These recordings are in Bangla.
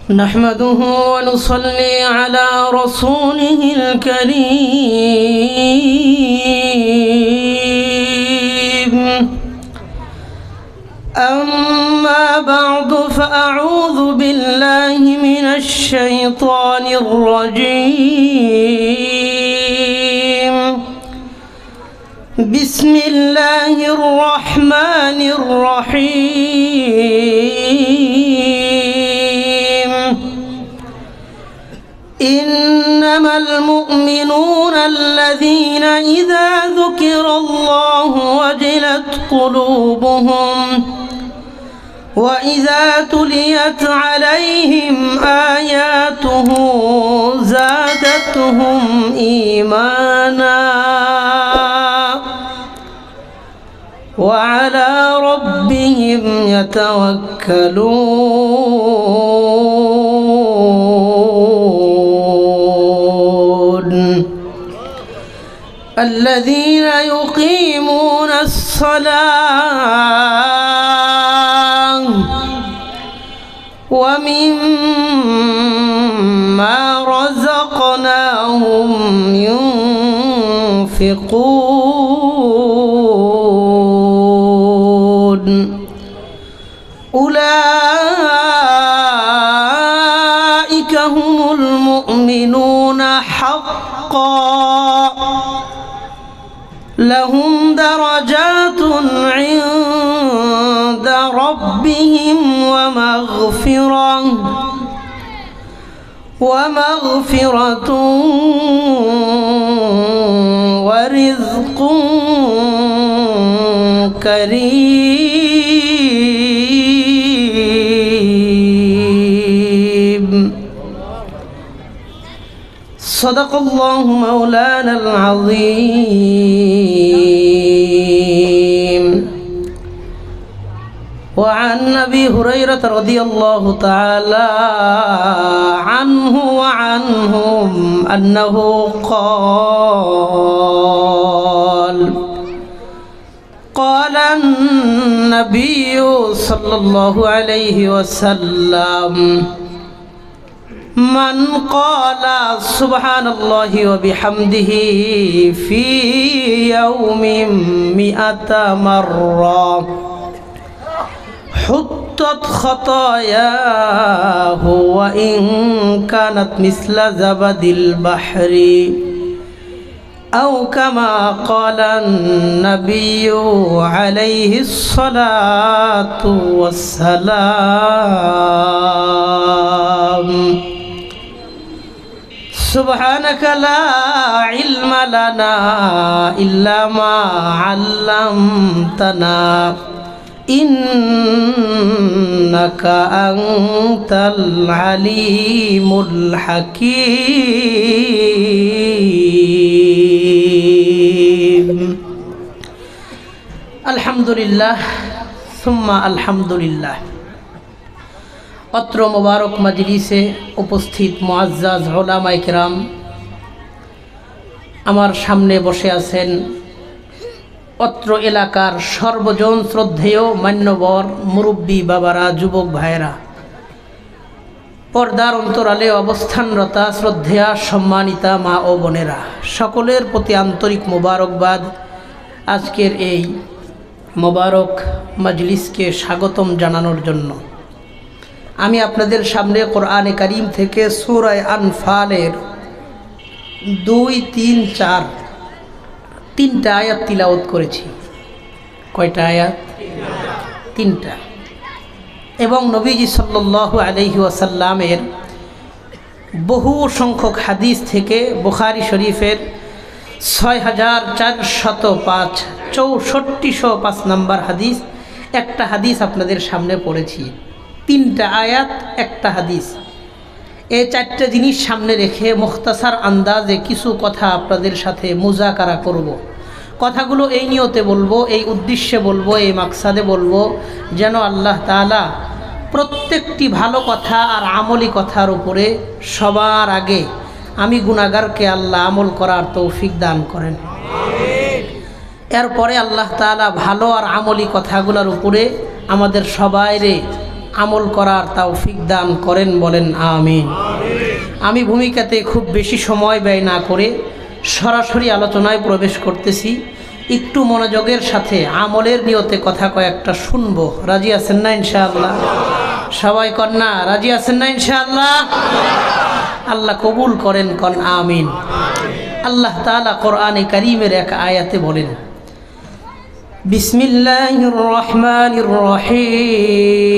نحمده ونصلي على رسوله الكريم أما بعد فأعوذ بالله من الشيطان الرجيم بسم الله الرحمن الرحيم إنما المؤمنون الذين إذا ذكر الله وجلت قلوبهم وإذا تليت عليهم آياته زادتهم إيمانا وعلى ربهم يتوكلون الذين يقيمون الصلاة ومما رزقناهم ينفقون أولئك هم المؤمنون حقا لهم درجات عند ربهم ومغفرة ورزق كريم صدق الله مولانا العظيم وعن أبي هريرة رضي الله تعالى عنه وعنهم أنه قال النبي صلى الله عليه وسلم من قال سبحان الله وبحمده في يوم 100 مرة حطت خطاياه وإن كانت مثل زبد البحر أو كما قال النبي عليه الصلاة والسلام سبحانك لا علم لنا إلا ما علمتنا إنك أنت العليم الحكيم الحمد لله ثم الحمد لله অত্র মোবারক মজলিসে উপস্থিত মুআজ্জাজ উলামায়ে কিরাম আমার সামনে বসে আছেন অত্র এলাকার সর্বজন শ্রদ্ধেয় মান্যবর মুরব্বী বাবারা যুবক ভাইয়েরা পর্দার অন্তরালে অবস্থানরতা শ্রদ্ধেয়া সম্মানিতা মা ও বোনেরা সকলের প্রতি আন্তরিক মোবারকবাদ আজকের এই মোবারক মজলিসকে স্বাগতম জানানোর জন্য আমি আপনাদের সামনে কোরআনে কারীম থেকে সূরা আনফালের 2, 3, 4 তিনটা আয়াত তিলাওয়াত করেছি। কয়টা আয়াত? তিনটা। এবং নবীজি সাল্লাল্লাহু আলাইহি ওয়াসাল্লামের বহু সংখ্যক হাদিস থেকে বুখারী শরীফের 6405 6405 নম্বর হাদিস একটা হাদিস আপনাদের সামনে পড়েছি। তিনটা আয়াত একটা হাদিস, এই চারটা জিনিস সামনে রেখে মুখতাসার আন্দাজে কিছু কথা আপনাদের সাথে মুজাকারা করব। কথাগুলো এই নিয়তে বলবো, এই উদ্দেশ্যে বলবো, এই মাকসাদে বলবো যেন আল্লাহ তাআলা প্রত্যেকটি ভালো কথা আর আমলি কথার উপরে সবার আগে আমি গুনাহগারকে আল্লাহ আমল করার তৌফিক দান করেন। এরপরে আল্লাহ তাআলা ভালো আর আমলি কথাগুলোর উপরে আমাদের সবাইরে আমল করার তৌফিক দান করেন, বলেন আমিন। আমি ভূমিকাতে খুব বেশি সময় ব্যয় না করে সরাসরি আলোচনায় প্রবেশ করতেছি। একটু মনোযোগের সাথে আমলের নিয়তে কথা কয়েকটা শুনবো। রাজি আছেন না ইনশাআল্লাহ? সবাই কন্যা রাজি আছেন না ইনশাআল্লাহ? আল্লাহ কবুল করেন, কন আমিন। আল্লাহ তাআলা কোরআনে কারীমের এক আয়াতে বলেন, বিসমিল্লাহির রহমানির রহিম,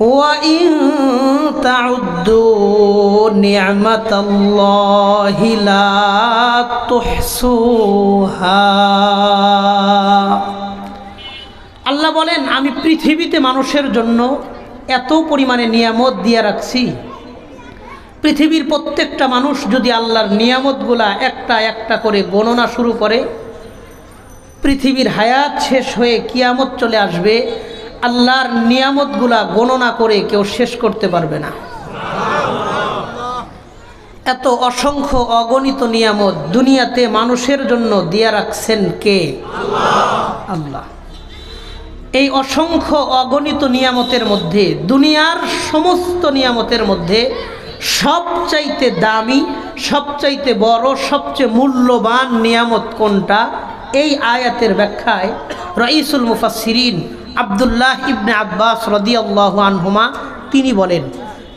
ওয়া ইন তাউদ্দু নি'মাতাল্লাহি লা তুহসুহা। আল্লাহ বলেন, আমি পৃথিবীতে মানুষের জন্য এত পরিমাণে নিয়ামত দিয়ে রাখছি, পৃথিবীর প্রত্যেকটা মানুষ যদি আল্লাহর নিয়ামতগুলা একটা একটা করে গণনা শুরু করে, পৃথিবীর হায়াত শেষ হয়ে কিয়ামত চলে আসবে, আল্লাহর নিয়ামতগুলা গণনা করে কেউ শেষ করতে পারবে না। এত অসংখ্য অগণিত নিয়ামত দুনিয়াতে মানুষের জন্য দিয়ে রাখছেন কে? আল্লাহ। এই অসংখ্য অগণিত নিয়ামতের মধ্যে, দুনিয়ার সমস্ত নিয়ামতের মধ্যে সবচাইতে দামি, সবচাইতে বড়, সবচেয়ে মূল্যবান নিয়ামত কোনটা? এই আয়াতের ব্যাখ্যায় রাইসুল মুফাসসিরিন আব্দুল্লাহ ইবনে আব্বাস রাদিয়াল্লাহু আনহুমা তিনি বলেন,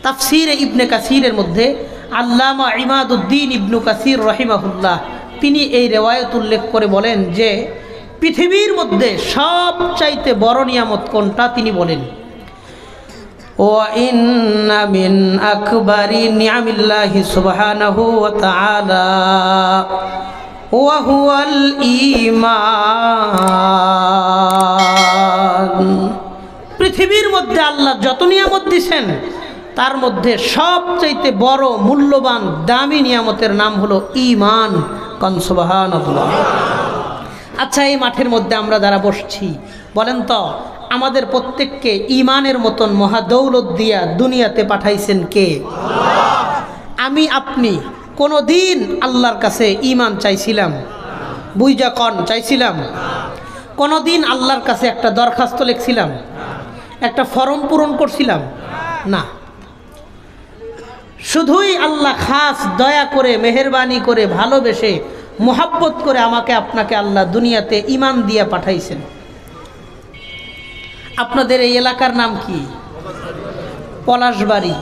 তাফসিরে ইবনে কাসিরের মধ্যে আল্লামা ইমাদুদ্দিন ইবনু কাসির রহিমাহুল্লাহ তিনি এই রেওয়ায়ত উল্লেখ করে বলেন যে পৃথিবীর মধ্যে সবচাইতে বড় নিয়ামত কোনটা? তিনি বলেন, ওয়া ইন্না মিন আকবারি নিআমিল্লাহি সুবহানাহু ওয়া তাআলা ওয়া হুয়াল ঈমান। পৃথিবীর মধ্যে আল্লাহ যত নিয়ামত দিয়েছেন তার মধ্যে সবচাইতে বড়, মূল্যবান, দামি নিয়ামতের নাম হলো ঈমান। কোন সুবহানাল্লাহ। আচ্ছা, এই মাঠের মধ্যে আমরা যারা বসছি, বলেন তো আমাদের প্রত্যেককে ঈমানের মতন মহাদৌলত দিয়া দুনিয়াতে পাঠাইছেন কে? আমি আপনি কোনো দিন আল্লাহর কাছে ঈমান চাইছিলাম? বুঝা কন, চাইছিলাম? কোনো দিন আল্লাহর কাছে একটা দরখাস্ত লিখছিলাম? একটা ফর্ম পূরণ করছিলাম? না। শুধুই আল্লাহ খাস দয়া করে, মেহেরবানি করে, ভালোবেসে, মোহাব্বত করে আমাকে আপনাকে আল্লাহ দুনিয়াতে ঈমান দিয়ে পাঠাইছেন। আপনাদের এই এলাকার নাম কি? পলাশবাড়ি।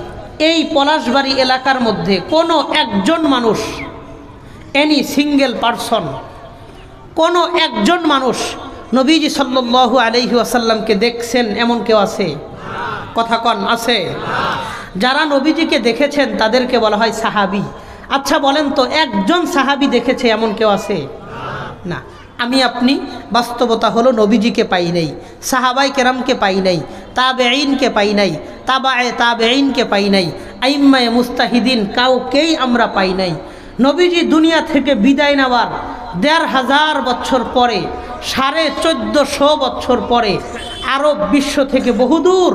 এই পলাশবাড়ি এলাকার মধ্যে কোনো একজন মানুষ, এনি সিঙ্গেল পারসন, কোনো একজন মানুষ নবীজি সাল্লাল্লাহু আলাইহি ওয়াসাল্লামকে দেখছেন এমন কেউ আছে? কথা কন, আছে? যারা নবীজিকে দেখেছেন তাদেরকে বলা হয় সাহাবী। আচ্ছা বলেন তো, একজন সাহাবী দেখেছে এমন কেউ আছে? না। আমি আপনি বাস্তবতা হলো নবীজিকে পাই নাই, সাহাবাই কেরামকে পাই নাই, তাবেঈনকে পাই নাই, তাবায়ে তাবেঈনকে পাই নাই, আইম্মায়ে মুস্তাহিদিন কাউকেই আমরা পাই নাই। নবীজি দুনিয়া থেকে বিদায় নেওয়ার ১৫০০ বছর পরে, ১৪৫০ বছর পরে আরব বিশ্ব থেকে বহুদূর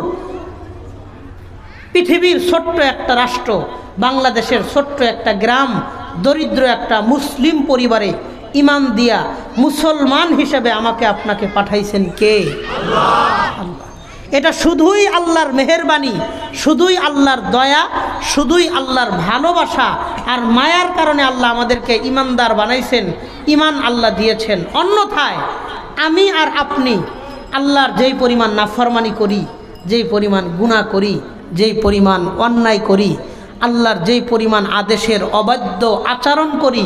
পৃথিবীর ছোট্ট একটা রাষ্ট্র, বাংলাদেশের ছোট্ট একটা গ্রাম, দরিদ্র একটা মুসলিম পরিবারে ঈমান দিয়া মুসলমান হিসেবে আমাকে আপনাকে পাঠাইছেন কে? আল্লাহ। এটা শুধুই আল্লাহর মেহেরবানি, শুধুই আল্লাহর দয়া, শুধুই আল্লাহর ভালোবাসা আর মায়ার কারণে আল্লাহ আমাদেরকে ঈমানদার বানাইছেন, ঈমান আল্লাহ দিয়েছেন। অন্যথায় আমি আর আপনি আল্লাহর যেই পরিমাণ নাফরমানি করি, যেই পরিমাণ গুনাহ করি, যেই পরিমাণ অন্যায় করি, আল্লাহর যেই পরিমাণ আদেশের অবাধ্য আচরণ করি,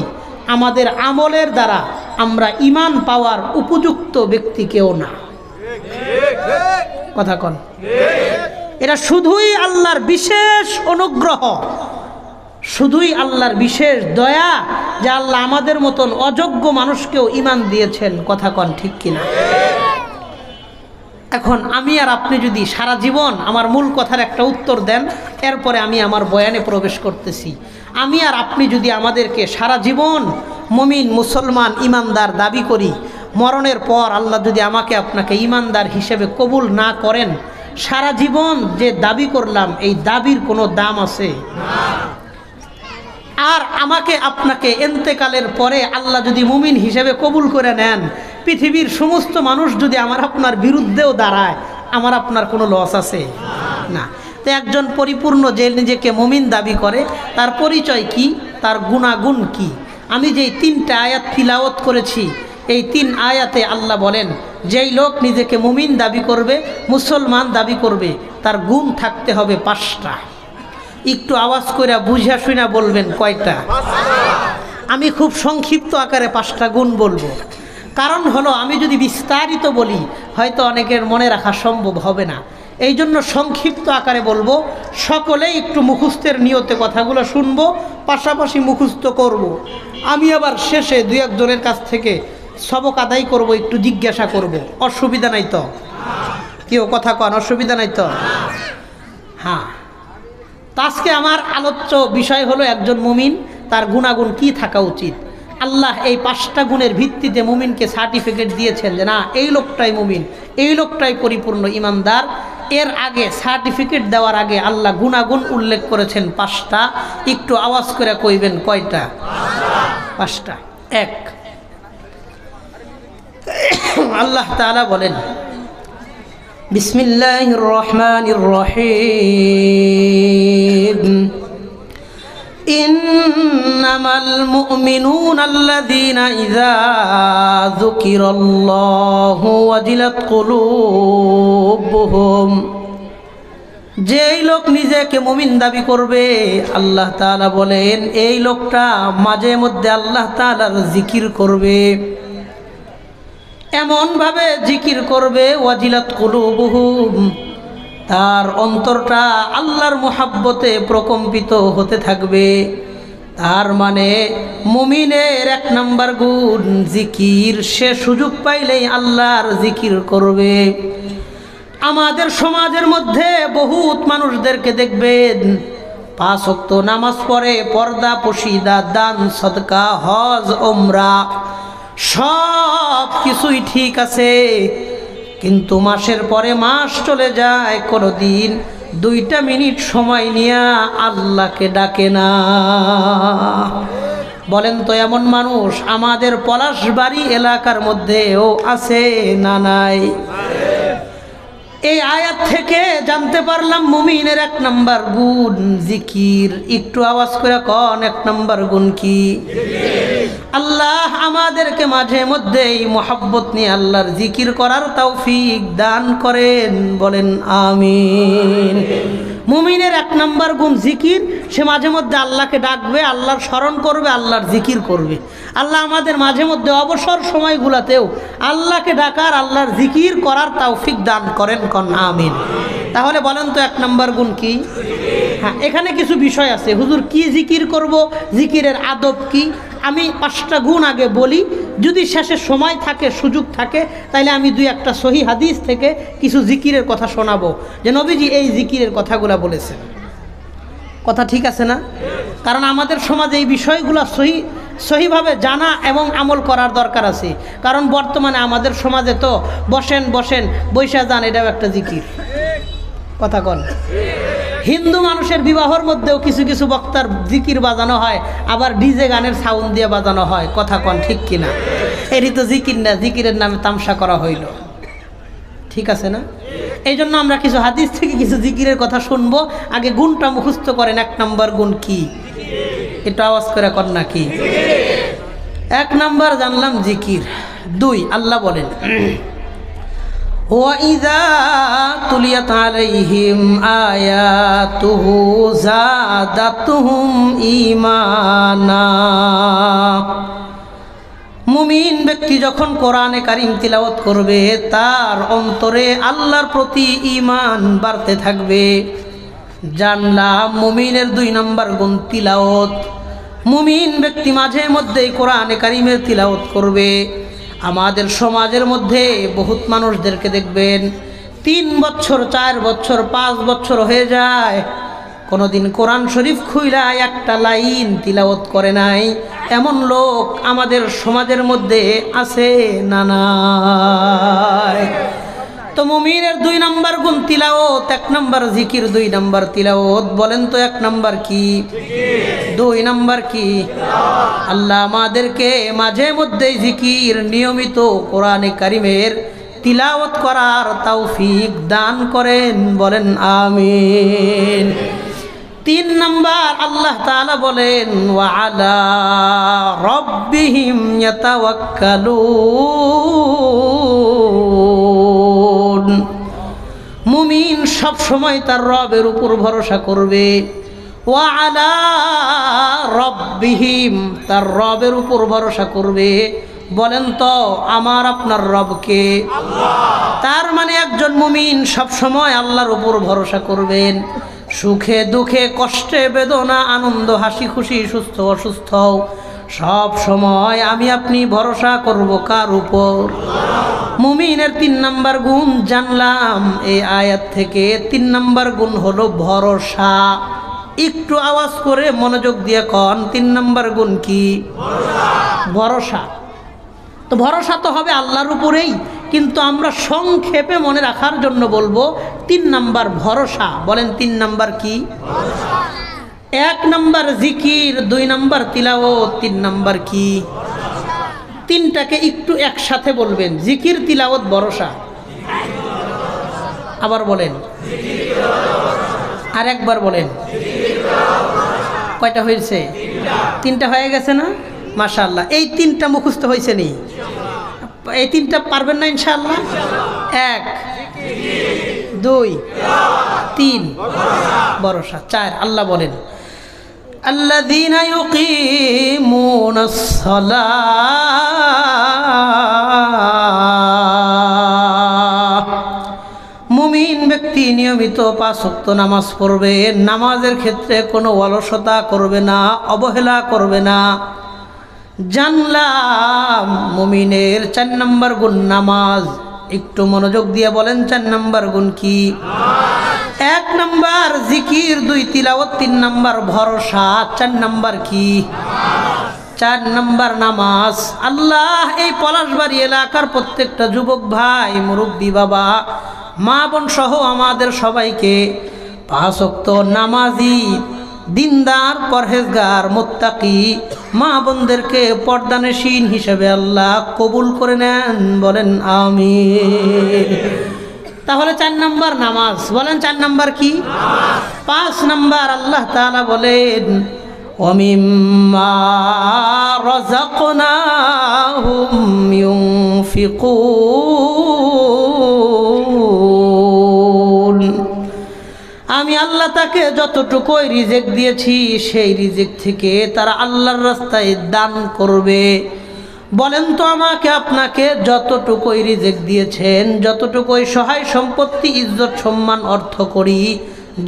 আমাদের আমলের দ্বারা আমরা ঈমান পাওয়ার উপযুক্ত ব্যক্তি কেউ না। কথা কন। এটা শুধুই আল্লাহর বিশেষ অনুগ্রহ, শুধুই আল্লাহর বিশেষ দয়া যে আল্লাহ আমাদের মতন অযোগ্য মানুষকেও ঈমান দিয়েছেন। কথা কন, ঠিক কিনা? এখন আমি আর আপনি যদি সারা জীবন, আমার মূল কথার একটা উত্তর দেন, এরপরে আমি আমার বয়ানে প্রবেশ করতেছি। আমি আর আপনি যদি আমাদেরকে সারা জীবন মুমিন, মুসলমান, ঈমানদার দাবি করি, মরণের পর আল্লাহ যদি আমাকে আপনাকে ঈমানদার হিসেবে কবুল না করেন, সারা জীবন যে দাবি করলাম এই দাবির কোনো দাম আছে? আর আমাকে আপনাকে এন্তেকালের পরে আল্লাহ যদি মুমিন হিসেবে কবুল করে নেন, পৃথিবীর সমস্ত মানুষ যদি আমার আপনার বিরুদ্ধেও দাঁড়ায়, আমার আপনার কোনো লস আছে না। তো একজন পরিপূর্ণ যে নিজেকে মুমিন দাবি করে, তার পরিচয় কি, তার গুণাগুণ কি? আমি যেই 3টা আয়াত তিলাওয়াত করেছি, এই 3 আয়াতে আল্লাহ বলেন যেই লোক নিজেকে মুমিন দাবি করবে, মুসলমান দাবি করবে, তার গুণ থাকতে হবে 5টা। একটু আওয়াজ করে বুঝা শুনা বলবেন কয়টা? আমি খুব সংক্ষিপ্ত আকারে 5টা গুণ বলবো। কারণ হলো আমি যদি বিস্তারিত বলি হয়তো অনেকের মনে রাখা সম্ভব হবে না, এই জন্য সংক্ষিপ্ত আকারে বলবো। সকলেই একটু মুখস্থের নিয়তে কথাগুলো শুনবো, পাশাপাশি মুখস্থ করব। আমি আবার শেষে 2-1 জনের কাছ থেকে সবক আদায় করব, একটু জিজ্ঞাসা করব। অসুবিধা নাই তো? কেউ কথা কন, অসুবিধা নাই তো? হ্যাঁ। আজকে আমার আলোচ্য বিষয় হলো একজন মুমিন, তার গুণাগুণ কি থাকা উচিত। আল্লাহ এই 5টা গুণের ভিত্তিতে মুমিনকে সার্টিফিকেট দিয়েছেন যে না, এই লোকটাই মুমিন, এই লোকটাই পরিপূর্ণ ইমানদার। এর আগে সার্টিফিকেট দেওয়ার আগে আল্লাহ গুণাগুণ উল্লেখ করেছেন 5টা। একটু আওয়াজ করে কইবেন কয়টা? 5টা। 1, আল্লাহ তাআলা বলেন বিসমিল্লাহির রহমানির রহিম, ইন্নামাল মুমিনুনা আল্লাযীনা ইযা যুকিরাল্লাহু ওয়াজিলাত কুলুবুহুম। যেই লোক নিজেকে মুমিন দাবি করবে, আল্লাহ তাআলা বলেন এই লোকটা মাঝে মধ্যে আল্লাহ তাআলার জিকির করবে। এমনভাবে জিকির করবে ওয়াজিলাত কুলুবুহুম, তার অন্তরটা আল্লাহর মুহাব্বতে প্রকম্পিত হতে থাকবে। তার মানে মুমিনের 1 নম্বর গুণ জিকির। সে সুযোগ পাইলেই আল্লাহর জিকির করবে। আমাদের সমাজের মধ্যে বহুত মানুষদেরকে দেখবেন 5 ওয়াক্ত নামাজ পড়ে, পর্দা পশিদা, দান সদকা, হজ ওমরা সব কিছুই ঠিক আছে, কিন্তু মাসের পরে মাস চলে যায়, কোনোদিন 2টা মিনিট সময় নিয়ে আল্লাহকে ডাকে না। বলেন তো এমন মানুষ আমাদের পলাশবাড়ি এলাকার মধ্যেও আছে না নাই? এই আয়াত থেকে জানতে পারলাম মুমিনের 1 নম্বর গুণ জিকির। একটু আওয়াজ করে কোন 1 নম্বর গুণ কি? আল্লাহ আমাদেরকে মাঝে মধ্যেই মোহাব্বত নিয়ে আল্লাহর জিকির করার তৌফিক দান করেন, বলেন আমিন। মুমিনের 1 নম্বর গুণ জিকির। সে মাঝে মধ্যে আল্লাহকে ডাকবে, আল্লাহর স্মরণ করবে, আল্লাহর জিকির করবে। আল্লাহ আমাদের মাঝে মধ্যে অবসর সময়গুলোতেও আল্লাহকে ডাকার, আল্লাহর জিকির করার তৌফিক দান করেন, কোন আমিন। তাহলে বলেন তো 1 নম্বর গুণ কি? হ্যাঁ, এখানে কিছু বিষয় আছে। হুজুর কি জিকির করব, জিকিরের আদব কি? আমি 5টা গুণ আগে বলি, যদি শেষে সময় থাকে, সুযোগ থাকে, তাহলে আমি 2-1টা সহি হাদিস থেকে কিছু জিকিরের কথা শোনাবো যে নবীজি এই জিকিরের কথাগুলো বলেছেন। কথা ঠিক আছে না? কারণ আমাদের সমাজে এই বিষয়গুলো সহিভাবে জানা এবং আমল করার দরকার আছে। কারণ বর্তমানে আমাদের সমাজে তো বসেন বৈশা যান, এটাও একটা জিকির। কথা কন। হিন্দু মানুষের বিবাহর মধ্যেও কিছু কিছু বক্তার জিকির বাজানো হয়, আবার ডিজে গানের সাউন্ড দিয়ে বাজানো হয়। কথা কন ঠিক কিনা? এরই তো জিকির না, জিকিরের নামে তামসা করা হইল। ঠিক আছে না? এই জন্য আমরা কিছু হাদিস থেকে কিছু জিকিরের কথা শুনবো। আগে গুণটা মুখস্থ করেন। 1 নম্বর গুণ কি? একটু আওয়াজ করে কর না কি? 1 নম্বর জানলাম জিকির। 2, আল্লাহ বলেন وَإِذَا تُلِيَتْ عَلَيْهِمْ آيَاتُهُ زَادَتْهُمْ إِيمَانًا। মুমিন ব্যক্তি যখন কোরআনে কারিম তিলাওয়াত করবে, তার অন্তরে আল্লাহর প্রতি ঈমান বাড়তে থাকবে। জানলাম মুমিনের 2 নম্বর গুণ তিলাওয়াত। মুমিন ব্যক্তি মাঝে মধ্যেই কোরআনে কারিমের তিলাওয়াত করবে। আমাদের সমাজের মধ্যে বহুত মানুষদেরকে দেখবেন 3 বছর, 4 বছর, 5 বছর হয়ে যায়, কোনোদিন কোরআন শরীফ খুইলা একটা লাইন তিলাওয়াত করে নাই। এমন লোক আমাদের সমাজের মধ্যে আছে না নাই? তো মুমিনের 2 নাম্বার গুণ তিলাওয়াত, 1 নাম্বার জিকির, 2 নাম্বার তিলাওয়াত। বলেন তো 1 নাম্বার কি? 2 নাম্বার কি? আল্লাহ আমাদেরকে মাঝে মধ্যে জিকির, নিয়মিত কোরআনে কারিমের তিলাওয়াত করার তৌফিক দান করেন। বলেন আমিন। 3 নাম্বার আল্লাহ তাআলা বলেন ওয়া আলা রাব্বিহিম ইয়াতাওয়াক্কালুন। মুমিন সব সময় তার রবের উপর ভরসা করবে। ওয়া আলা রাব্বিহিম, তার রবের উপর ভরসা করবে। বলেন তো আমার আপনার রবকে? তার মানে একজন মুমিন সব সময় আল্লাহর উপর ভরসা করবেন। সুখে দুঃখে, কষ্টে বেদনা, আনন্দ, হাসি খুশি, সুস্থ অসুস্থ, সব সময় আমি আপনি ভরসা করব কার উপর? মুমিনের 3 নাম্বার গুণ জানলাম এই আয়াত থেকে। 3 নাম্বার গুণ হলো ভরসা। একটু আওয়াজ করে মনোযোগ দিয়ে কন, 3 নাম্বার গুণ কি? ভরসা। তো ভরসা তো হবে আল্লাহর উপরেই, কিন্তু আমরা সংক্ষেপে মনে রাখার জন্য বলবো 3 নাম্বার ভরসা। বলেন 3 নাম্বার কি? 1 নাম্বার জিকির, 2 নাম্বার তিলাওয়াত, 3 নাম্বার কি? 3টাকে একটু একসাথে বলবেন, জিকির, তিলাওয়াত, ভরসা। আবার বলেন, আর একবার বলেন। কয়টা হয়েছে? 3টা হয়ে গেছে না? মাশাআল্লাহ। এই 3টা মুখস্থ হয়েছে নি? এই 3টা পারবেন না ইনশাআল্লাহ? 1, 2, 3 ভরসা। 4 আল্লাহ বলেন আল্লাযীনা ইউকিমুনাস সালাহ। মুমিন ব্যক্তি নিয়মিত 5 ওয়াক্ত নামাজ পড়বে। নামাজের ক্ষেত্রে কোনো অলসতা করবে না, অবহেলা করবে না। জানলাম মুমিনের 4 নাম্বার গুণ নামাজ। একটু মনোযোগ দিয়ে বলেন 4 নাম্বার গুণ কি? 1 নাম্বার জিকির, 2 তিলাওয়াত, 3 নাম্বার ভরসা। 4 নাম্বার কি? 4 নাম্বার নামাজ। আল্লাহ এই পলাশবাড়ি এলাকার প্রত্যেকটা যুবক ভাই, মুরব্বী বাবা, মা বোন সহ আমাদের সবাইকে 5 ওয়াক্ত নামাজি, দিনদার, পরহেজগার, মুত্তাকি মা বোনদেরকে পর্দানশীন হিসেবে আল্লাহ কবুল করে নেন। বলেন আমিন। তাহলে 4 নাম্বার নামাজ। বলেন 4 নাম্বার কি? 5 নাম্বার আল্লাহ তাআলা বলেন ওয়ামিম্মা রাযাকনাহুম ইউনফিকুন। আমি আল্লাহ তাকে যতটুকুই রিজিক দিয়েছি সেই রিজিক থেকে তারা আল্লাহর রাস্তায় দান করবে। বলেন তো আমাকে আপনাকে যতটুকুই রিজিক দিয়েছেন, যতটুকুই সহায় সম্পত্তি, ইজ্জত, সম্মান, অর্থ করি,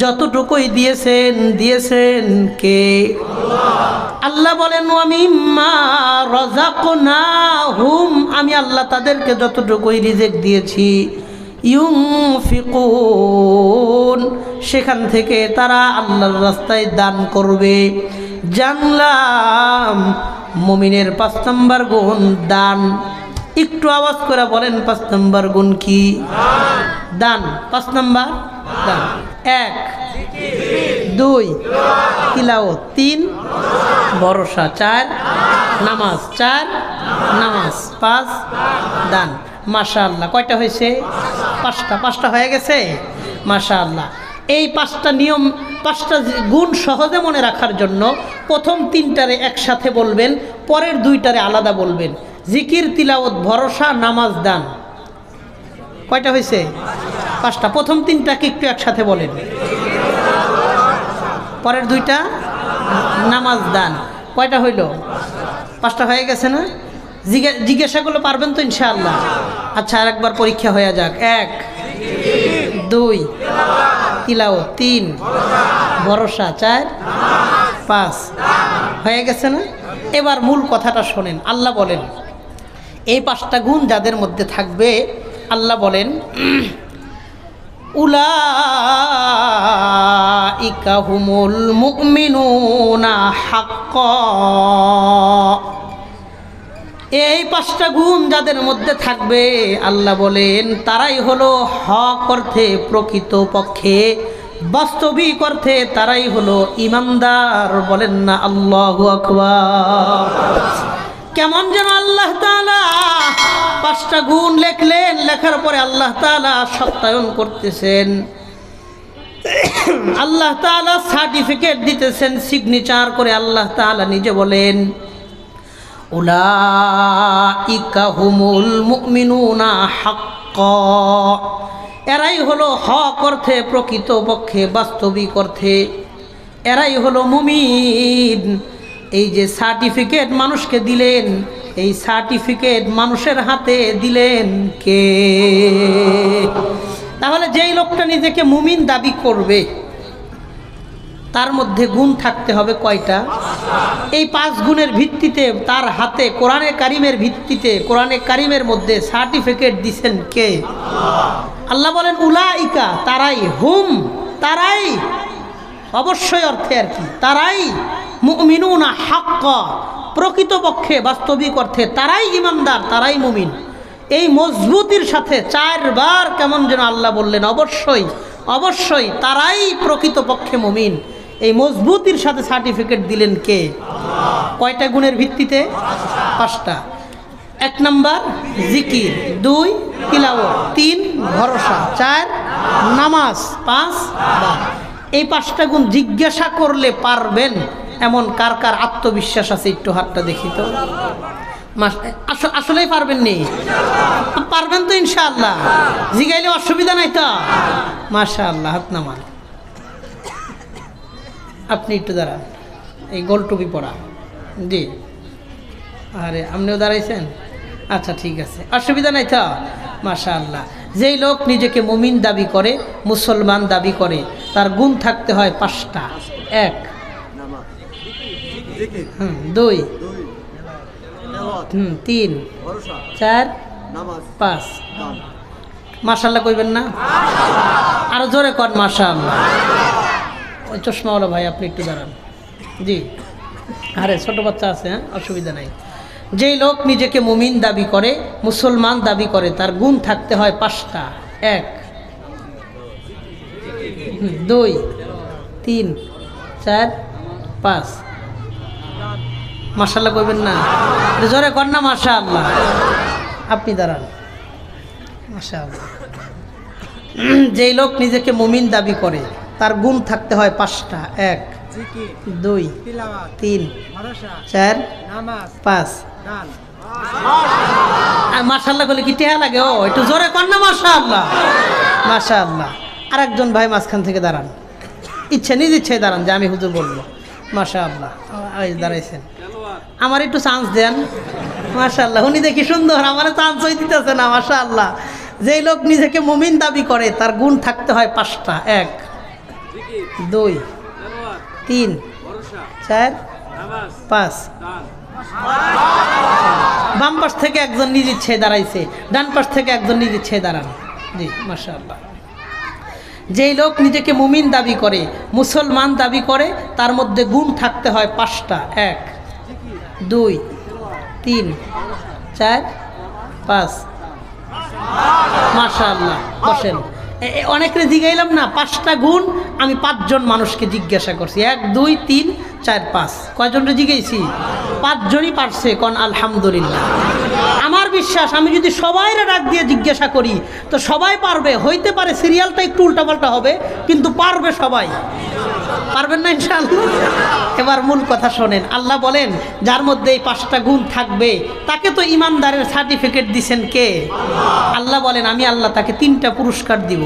যতটুকুই দিয়েছেন কে? আল্লাহ বলেন ওয়ামিম্মা রাযাকনাহুম, আমি আল্লাহ তাদেরকে যতটুকুই রিজিক দিয়েছি, ইউনফিকুন, সেখান থেকে তারা আল্লাহর রাস্তায় দান করবে। জানলাম মুমিনের 5 নাম্বার গুণ দান। একটু আওয়াজ করে বলেন 5 নাম্বার গুণ কি? দান। 5 নাম্বার দান। 1 2 তিলাওয়াত, 3 ভরসা, 4 নামাজ, 4 নামাজ, 5 দান। মাশাআল্লাহ। কয়টা হয়েছে? 5টা হয়ে গেছে। মাশাআল্লাহ। এই 5টা নিয়ম, 5টা গুণ সহজে মনে রাখার জন্য প্রথম 3টারে একসাথে বলবেন, পরের 2টারে আলাদা বলবেন। জিকির, তিলাওয়াত, ভরসা, নামাজ, দান। কয়টা হয়েছে? 5টা। প্রথম 3টাকে একটু একসাথে বলেন, পরের 2টা নামাজ, দান। কয়টা হইল? 5টা হয়ে গেছে না? জিজ্ঞাসা করলে পারবেন তো ইনশাআল্লাহ? আচ্ছা, আর একবার পরীক্ষা হয়ে যাক। 1 2 তিলাওয়াত, 3 ভরসা, 4 5 হয়ে গেছে না? এবার মূল কথাটা শোনেন। আল্লাহ বলেন এই 5টা গুণ যাদের মধ্যে থাকবে, আল্লাহ বলেন উলাইকা হুমুল মুমিনুনা হাক্কা। এই 5টা গুণ যাদের মধ্যে থাকবে আল্লাহ বলেন তারাই হলো হক অর্থে প্রকৃত পক্ষে বাস্তবিক অর্থে তারাই হলো ঈমানদার। বলেন না আল্লাহু আকবার। কেমন যেন আল্লাহ তাআলা 5টা গুণ লিখলেন, লেখার পরে আল্লাহ তাআলা সত্যায়ন করতেছেন, আল্লাহ তাআলা সার্টিফিকেট দিতেছেন, সিগনেচার করে আল্লাহ তাআলা নিজে বলেন উলাইকা হুমুল মুমিনুনা হাক্কা, এরাই হলো হক অর্থে প্রকৃত পক্ষে বাস্তবিক অর্থে এরাই হলো মুমিন। এই যে সার্টিফিকেট মানুষকে দিলেন, এই সার্টিফিকেট মানুষের হাতে দিলেন কে? তাহলে যেই লোকটা নিজেকে মুমিন দাবি করবে তার মধ্যে গুণ থাকতে হবে কয়টা? এই 5 গুণের ভিত্তিতে তার হাতে কোরআনে কারিমের ভিত্তিতে কোরআনে কারিমের মধ্যে সার্টিফিকেট দিছেন কে? আল্লাহ বলেন উলাইকা, তারাই, হুম তারাই, অবশ্যই অর্থে আর কি, তারাই মুমিনুনা হাক্কা, প্রকৃতপক্ষে বাস্তবিক অর্থে তারাই ঈমানদার, তারাই মুমিন। এই মজবুতির সাথে 4 বার কেমন যেন আল্লাহ বললেন অবশ্যই অবশ্যই তারাই প্রকৃতপক্ষে মুমিন। এই মজবুতির সাথে সার্টিফিকেট দিলেন কে? কয়টা গুণের ভিত্তিতে? 5টা। 1 নাম্বার জিকির, 2 তিলাওয়াত, 3 ভরসা, 4 নামাজ, 5 দান। এই 5টা গুণ জিজ্ঞাসা করলে পারবেন এমন কার কার আত্মবিশ্বাস আছে? একটু হাতটা দেখি তো। আসলেই পারবেন নি? পারবেন তো ইনশাআল্লাহ? জিগাইলে অসুবিধা নাই তো? মাশাআল্লাহ, হাত নামান। আপনি একটু দাঁড়ান, এই গোল টুপি পরা। জি, আরে আপনিও দাঁড়াইছেন? আচ্ছা ঠিক আছে, অসুবিধা নাই তো? মাশাআল্লাহ। যেই লোক নিজেকে মুমিন দাবি করে, মুসলমান দাবি করে, তার গুণ থাকতে হয় 5টা। 1 2 3 4 5। মাশাআল্লাহ কইবেন না? আরো জোরে কর মাশাআল্লাহ। ওই চশমাওয়ালা ভাই আপনি একটু দাঁড়ান। জি, আরে ছোট বাচ্চা আছে, হ্যাঁ অসুবিধা নাই। যেই লোক নিজেকে মুমিন দাবি করে, মুসলমান দাবি করে, তার গুণ থাকতে হয় 5টা। 1 2 3 4 5। মাশাআল্লাহ কইবেন না? জোরে কর না মাশাআল্লাহ। আপনি দাঁড়ান। মাশাআল্লাহ। যেই লোক নিজেকে মুমিন দাবি করে তার গুণ থাকতে হয় 5টা। 1 2 3 4 5। মাশাআল্লাহ বলে কি টেহা লাগে? ও একটু জোরে কর না মাশাআল্লাহ। মাশাআল্লাহ। আরেকজন ভাই মাঝখান থেকে দাঁড়ান, নিজ ইচ্ছায় দাঁড়ান যে আমি হুজুর বলবো। মাশাআল্লাহ, দাঁড়াইছেন। আমার একটু চান্স দেন। মাশাআল্লাহ, উনি দেখি সুন্দর, আমার চান্সই দিতেছে না। মাশাআল্লাহ। যেই লোক নিজেকে মুমিন দাবি করে তার গুণ থাকতে হয় 5টা। 1 2 3 4 5। বাম পাশ থেকে একজন নিজ ইচ্ছায় দাঁড়াইছে, ডান পাশ থেকে একজন নিজ ইচ্ছায় দাঁড়ান। জি মাশাআল্লাহ। যেই লোক নিজেকে মুমিন দাবি করে, মুসলমান দাবি করে, তার মধ্যে গুণ থাকতে হয় 5টা। 1 2 3 4 5। মাশাআল্লাহ। বসেন। অনেকের জিগাইলাম না 5টা গুণ, আমি 5 জন মানুষকে জিজ্ঞাসা করছি। 1 2 3 4 5। কয়জনকে জিজ্ঞাসি? 5 জনই পারছে। কোন আলহামদুলিল্লাহ। আমার বিশ্বাস আমি যদি সবাইরে ডাক দিয়ে জিজ্ঞাসা করি তো সবাই পারবে। হইতে পারে সিরিয়ালটা একটু উল্টাপাল্টা হবে, কিন্তু পারবে সবাই। পারবেন না ইনশাআল্লাহ? এবার মূল কথা শোনেন। আল্লাহ বলেন যার মধ্যে এই 5টা গুণ থাকবে তাকে তো ইমানদারের সার্টিফিকেট দিছেন কে? আল্লাহ বলেন আমি আল্লাহ তাকে 3টা পুরস্কার দিব।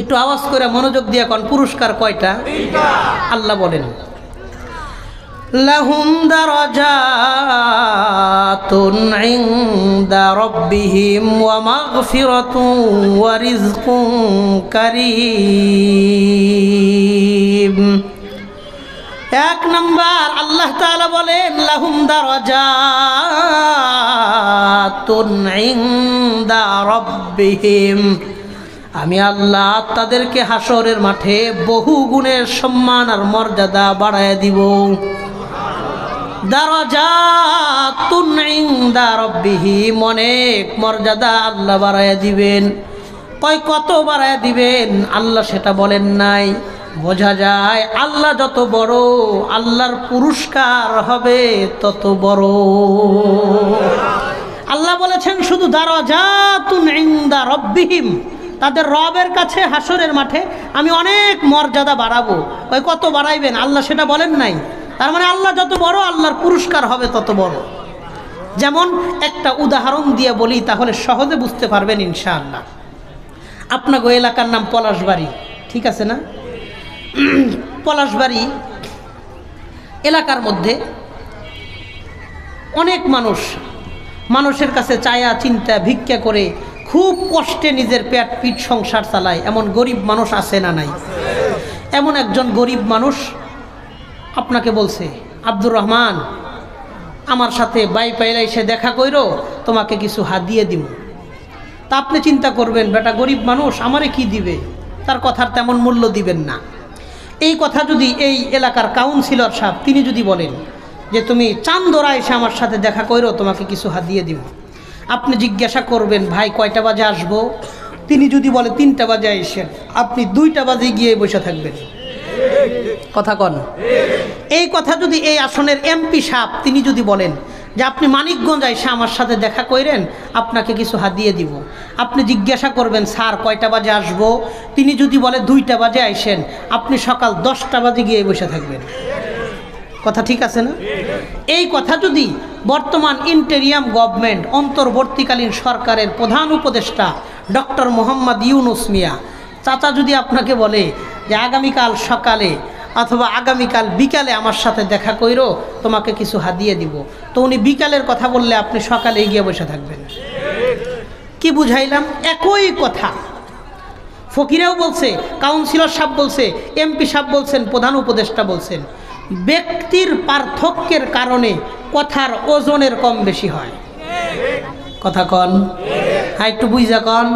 একটু আওয়াজ করে মনোযোগ দিয়ে কোন পুরস্কার কয়টা? আল্লাহ বলেন লাহুম দারাজাতুন ইনদা রাব্বিহিম ওয়া মাগফিরাতুন ওয়া রিজকুন কারীম। 1 নাম্বার আল্লাহ তাআলা বলেন লাহুম দারাজাতুন ইনদা রাব্বিহিম, আমি আল্লাহ তাদেরকে হাসরের মাঠে বহু গুণের সম্মান আর মর্যাদা বাড়ায় দিব। দারাজাতুন ইনদা রাব্বিহিম, অনেক মর্যাদা আল্লাহ বাড়ায়া দিবেন। কয় কত বাড়ায়া দিবেন আল্লাহ সেটা বলেন নাই। বোঝা যায় আল্লাহ যত বড়, আল্লাহর পুরস্কার হবে তত বড়। আল্লাহ বলেছেন শুধু দারাজাতুন ইনদা রাব্বিহিম, তাদের রবের কাছে হাসরের মাঠে আমি অনেক মর্যাদা বাড়াবো। ওই কত বাড়াইবেন আল্লাহ সেটা বলেন নাই। তার মানে আল্লাহ যত বড়, আল্লাহর পুরস্কার হবে তত বড়। যেমন একটা উদাহরণ দিয়ে বলি, তাহলে সহজে বুঝতে পারবেন ইনশাআল্লাহ। আপনাকে এলাকার নাম পলাশবাড়ি, ঠিক আছে না? পলাশবাড়ি এলাকার মধ্যে অনেক মানুষের কাছে চায়া চিন্তা ভিক্ষা করে খুব কষ্টে নিজের পেট পিঠ সংসার চালায়। এমন গরিব মানুষ আছে না নাই? এমন একজন গরিব মানুষ আপনাকে বলছে, আব্দুর রহমান আমার সাথে বাই পাইলা এসে দেখা কইরো, তোমাকে কিছু হাদিয়ে দিব। তা আপনি চিন্তা করবেন, বেটা গরিব মানুষ আমারে কি দিবে, তার কথার তেমন মূল্য দিবেন না। এই কথা যদি এই এলাকার কাউন্সিলর সাহেব তিনি যদি বলেন যে তুমি চান্দোরা এসে আমার সাথে দেখা কইরো, তোমাকে কিছু হাদিয়ে দিব, আপনি জিজ্ঞাসা করবেন ভাই কয়টা বাজে আসবো? তিনি যদি বলে 3টা বাজে আসেন, আপনি 2টা বাজে গিয়ে বসে থাকবেন। কথা কন। এই কথা যদি এই আসনের এমপি সাহেব তিনি যদি বলেন যে আপনি মানিকগঞ্জ এসে আমার সাথে দেখা কইরেন, আপনাকে কিছু হাদিয়ে দিব, আপনি জিজ্ঞাসা করবেন স্যার কয়টা বাজে আসবো? তিনি যদি বলে 2টা বাজে আইসেন, আপনি সকাল 10টা বাজে গিয়ে বসে থাকবেন। কথা ঠিক আছে না? এই কথা যদি বর্তমান ইন্টেরিয়াম গভর্নমেন্ট অন্তর্বর্তীকালীন সরকারের প্রধান উপদেষ্টা ডক্টর মোহাম্মদ ইউনুস মিয়া চাচা যদি আপনাকে বলে যে আগামীকাল সকালে অথবা আগামীকাল বিকালে আমার সাথে দেখা কইরো, তোমাকে কিছু হাদিয়ে দিব, তো উনি বিকালের কথা বললে আপনি সকালে গিয়ে বসে থাকবেন। কি বুঝাইলাম? একই কথা ফকিরেও বলছে, কাউন্সিলর সাহেব বলছে, এমপি সাহেব বলছেন, প্রধান উপদেষ্টা বলছেন। ব্যক্তির পার্থক্যের কারণে কথার ওজনের কম বেশি হয়। কথা কন, হ্যাঁ একটু বুঝা কন।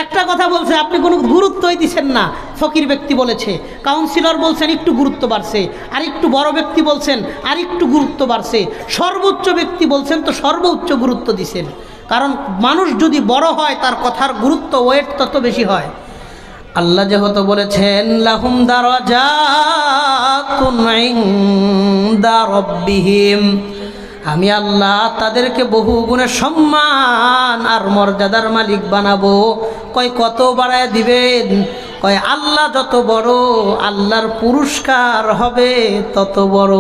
একটা কথা বলছে আপনি কোনো গুরুত্বই দিচ্ছেন না, ফকির ব্যক্তি বলেছে, কাউন্সিলর বলছেন একটু গুরুত্ব বাড়ছে, আর একটু বড় ব্যক্তি বলছেন আর একটু গুরুত্ব বাড়ছে, সর্বোচ্চ ব্যক্তি বলছেন তো সর্বোচ্চ গুরুত্ব দিছেন। কারণ মানুষ যদি বড় হয় তার কথার গুরুত্ব ওয়েট তত বেশি হয়। আল্লাহ যেহেতু বলেছেন লাহুম দারাজাতুন ইনদা রাব্বিহিম, আমি আল্লাহ তাদেরকে বহু গুণে সম্মান আর মর্যাদার মালিক বানাবো। কয় কত বাড়ায় দিবেন? কয় আল্লাহ যত বড়, আল্লাহর পুরস্কার হবে তত বড়।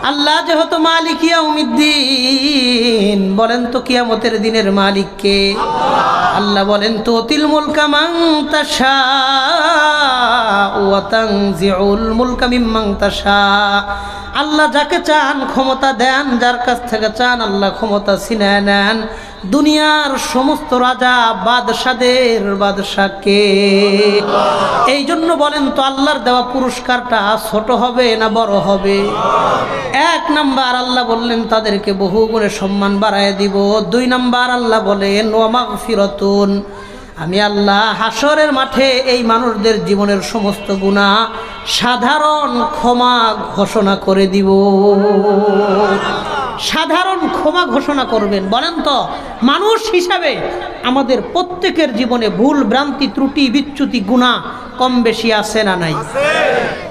আল্লাহ যেহেতু মালিক ইয়াউমিদ্দিন, বলেন তো কিয়ামতের দিনের মালিক কে? আল্লাহ বলেন তো তিল মুলকা মান তাশা ওয়া তানজিউল মুলকা মিম্মান তাশা, আল্লাহ যাকে চান ক্ষমতা দেন, যার কাছ থেকে চান আল্লাহ ক্ষমতা ছিনিয়ে নেন। দুনিয়ার সমস্ত রাজা বাদশাদের বাদশাকে। এই জন্য বলেন তো আল্লাহর দেওয়া পুরস্কারটা ছোট হবে না বড় হবে? 1 নাম্বার আল্লাহ বললেন তাদেরকে বহু গুণে সম্মান বাড়ায় দিব। 2 নাম্বার আল্লাহ বলেন ওয়া মাগফিরাতুন, আমি আল্লাহ হাসরের মাঠে এই মানুষদের জীবনের সমস্ত গুনাহ সাধারণ ক্ষমা ঘোষণা করে দিব। সাধারণ ক্ষমা ঘোষণা করবেন। বলেন তো মানুষ হিসাবে আমাদের প্রত্যেকের জীবনে ভুল ভ্রান্তি ত্রুটি বিচ্যুতি গুনাহ কম বেশি আছে না নাই?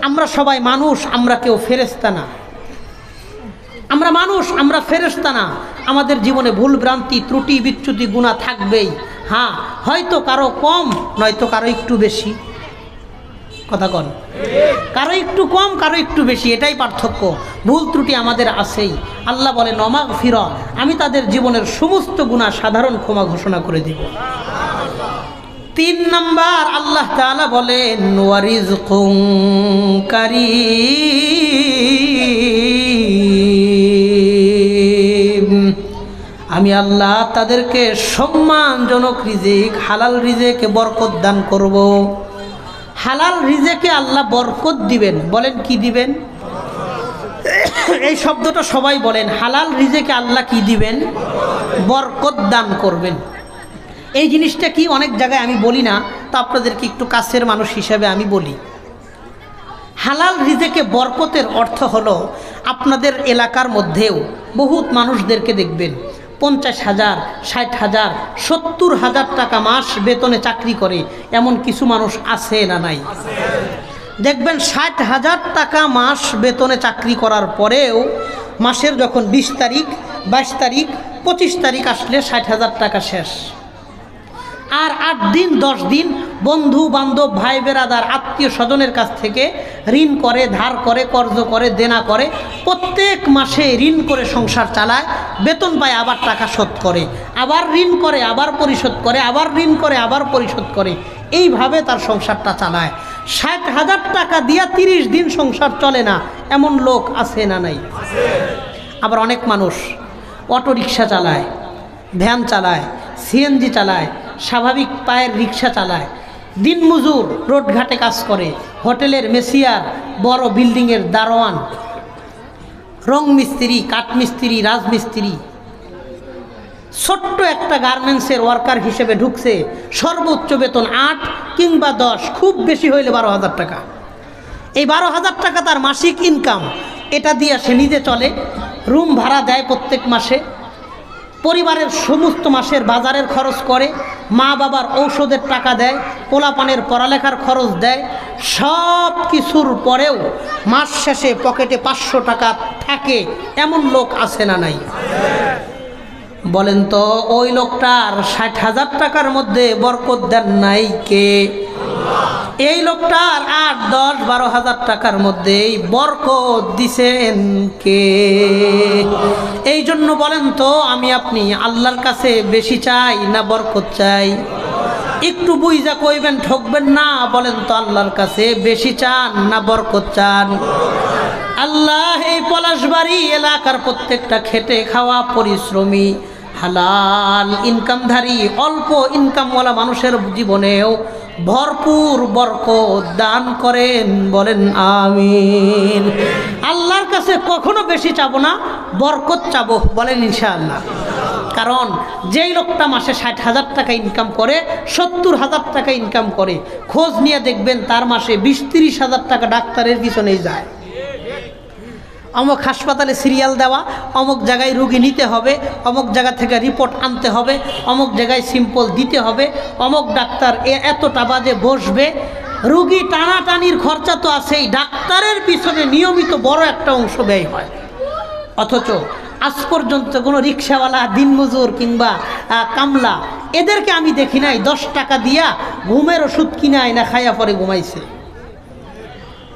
আমরা সবাই মানুষ, আমরা কেউ ফেরেশতা না। আমরা মানুষ, আমরা ফেরেশতা না। আমাদের জীবনে ভুল ভ্রান্তি ত্রুটি বিচ্যুতি গুনাহ থাকবেই। হ্যাঁ, হয়তো কারো কম, নয়তো কারো একটু বেশি। কথা কন, কারো একটু কম কারো একটু বেশি, এটাই পার্থক্য। ভুল ত্রুটি আমাদের আছেই। আল্লাহ বলেন মাগফিরা, আমি তাদের জীবনের সমস্ত গুনাহ সাধারণ ক্ষমা ঘোষণা করে দিব। 3 নাম্বার আল্লাহ তাআলা বলেন ওয়ারিজকুম কারীম, আমি আল্লাহ তাদেরকে সম্মানজনক রিজিক, হালাল রিজিকে বরকত দান করব। হালাল রিজিকে আল্লাহ বরকত দিবেন। বলেন কি দিবেন? এই শব্দটা সবাই বলেন, হালাল রিজিকে আল্লাহ কি দিবেন? বরকত দান করবেন। এই জিনিসটা কি অনেক জায়গায় আমি বলি না, তো আপনাদেরকে একটু কাছের মানুষ হিসাবে আমি বলি। হালাল রিজেকে বরকতের অর্থ হলো আপনাদের এলাকার মধ্যেও বহুত মানুষদেরকে দেখবেন 50,000, 60,000, 70,000 টাকা মাস বেতনে চাকরি করে, এমন কিছু মানুষ আছে না নাই? দেখবেন 60,000 টাকা মাস বেতনে চাকরি করার পরেও মাসের যখন 20 তারিখ, 22 তারিখ, 25 তারিখ আসলে 60,000 টাকা শেষ। আর 8 দিন 10 দিন বন্ধু বান্ধব ভাই বেরাদার আত্মীয় স্বজনের কাছ থেকে ঋণ করে, ধার করে, কর্জ করে, দেনা করে, প্রত্যেক মাসে ঋণ করে সংসার চালায়, বেতন পায় আবার টাকা শোধ করে, আবার ঋণ করে, আবার পরিশোধ করে, আবার ঋণ করে, আবার পরিশোধ করে, এইভাবে তার সংসারটা চালায়। 60,000 টাকা দিয়া 30 দিন সংসার চলে না, এমন লোক আছে না নাই? আবার অনেক মানুষ অটো রিক্সা চালায়, ভ্যান চালায়, সিএনজি চালায়, স্বাভাবিক পায়ের রিক্সা চালায়, দিনমজুর, রোডঘাটে কাজ করে, হোটেলের মেসিয়ার, বড় বিল্ডিংয়ের দারোয়ান, রং মিস্ত্রি, কাঠমিস্ত্রি, রাজমিস্ত্রি, ছোট্ট একটা গার্মেন্টসের ওয়ার্কার হিসেবে ঢুকছে, সর্বোচ্চ বেতন 8 কিংবা 10, খুব বেশি হইলে 12,000 টাকা। এই 12,000 টাকা তার মাসিক ইনকাম। এটা দিয়ে সে নিজে চলে, রুম ভাড়া দেয় প্রত্যেক মাসে, পরিবারের সমস্ত মাসের বাজারের খরচ করে, মা বাবার ঔষধের টাকা দেয়, পোলাপানের পড়ালেখার খরচ দেয়। সব কিছুর পরেও মাস শেষে পকেটে 500 টাকা থাকে, এমন লোক আছে না নাই? বলেন তো ওই লোকটার 60,000 টাকার মধ্যে বরকত দেন নাই কে? এই লোকটার 8, 10, 12,000 টাকার মধ্যেই বরকত দিছেন কে? এই জন্য বলেন তো আমি আপনি আল্লাহর কাছে বেশি চাই না বরকত চাই? একটু বুঝা কইবেন, ঠকবেন না। বলেন তো আল্লাহর কাছে বেশি চান না বরকত চান? আল্লাহ এই পলাশবাড়ি এলাকার প্রত্যেকটা খেটে খাওয়া পরিশ্রমী হালাল ইনকামধারী অল্প ইনকামওয়ালা মানুষের জীবনেও ভরপুর বরকত দান করেন। বলেন আমিন। আল্লাহর কাছে কখনো বেশি চাবো না, বরকত চাবো। বলেন ইনশাআল্লাহ। কারণ যেই লোকটা মাসে 60,000 টাকা ইনকাম করে, 70,000 টাকা ইনকাম করে, খোঁজ নিয়ে দেখবেন তার মাসে 20-30,000 টাকা ডাক্তারের পিছনেই যায়। অমুক হাসপাতালে সিরিয়াল দেওয়া, অমুক জায়গায় রুগী নিতে হবে, অমুক জায়গা থেকে রিপোর্ট আনতে হবে, অমুক জায়গায় সিম্পল দিতে হবে, অমুক ডাক্তার এতটা বাজে বসবে। রুগী টানাটানির খরচা তো আছেই, ডাক্তারের পিছনে নিয়মিত বড় একটা অংশ ব্যয় হয়। অথচ আজ পর্যন্ত কোনো রিক্সাওয়ালা, দিনমজুর কিংবা কামলা এদেরকে আমি দেখি নাই 10 টাকা দিয়া ঘুমের ওষুধ কিনে আয়না খাইয়া পরে ঘুমাইছে।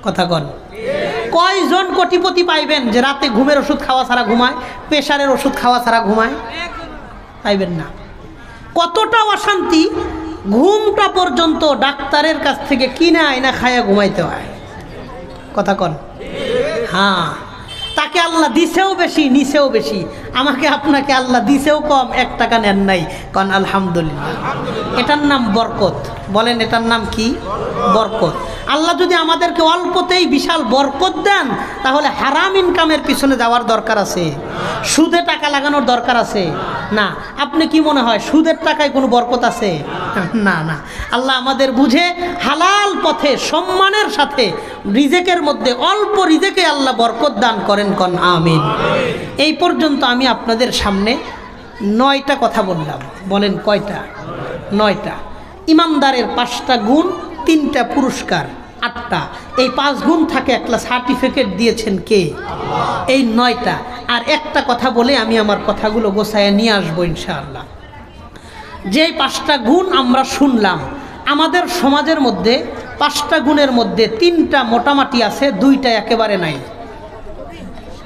কথা কন। কয়জন কোটিপতি পাইবেন যে রাতে ঘুমের ওষুধ খাওয়া ছাড়া ঘুমায়, প্রেশারের ওষুধ খাওয়া ছাড়া ঘুমায়? পাইবেন না। কতটা অশান্তি, ঘুমটা পর্যন্ত ডাক্তারের কাছ থেকে কিনে আয়না খাইয়া ঘুমাইতে হয়। কথা কন। হ্যাঁ, তাকে আল্লাহ দিছেও বেশি, নিছেও বেশি। আমাকে আপনাকে আল্লাহ দিছেও কম, 1 টাকা নেন নাই। কন আলহামদুলিল্লাহ। এটার নাম বরকত। বলেন এটার নাম কি? বরকত। আল্লাহ যদি আমাদেরকে অল্পতেই বিশাল বরকত দেন, তাহলে হারাম ইনকামের পিছনে যাওয়ার দরকার আছে? সুদে টাকা লাগানোর দরকার আছে? না। আপনি কি মনে হয় সুদের টাকায় কোনো বরকত আছে? না না। আল্লাহ আমাদের বুঝে হালাল পথে সম্মানের সাথে রিজেকের মধ্যে অল্প রিজেকে আল্লাহ বরকত দান করেন। কন আমিন। এই পর্যন্ত আমি আপনাদের সামনে 9টা কথা বললাম। বলেন কয়টা? 9টা। ইমানদারের 5টা গুণ, 3টা পুরস্কার, 8টা। এই 5 গুণ থাকে, একটা সার্টিফিকেট দিয়েছেন কে? এই 9টা। আর একটা কথা বলে আমি আমার কথাগুলো গোছায় নিয়ে আসবো ইনশাআল্লাহ। যেই 5টা গুণ আমরা শুনলাম, আমাদের সমাজের মধ্যে 5টা গুণের মধ্যে 3টা মোটামুটি আছে, 2টা একেবারে নাই।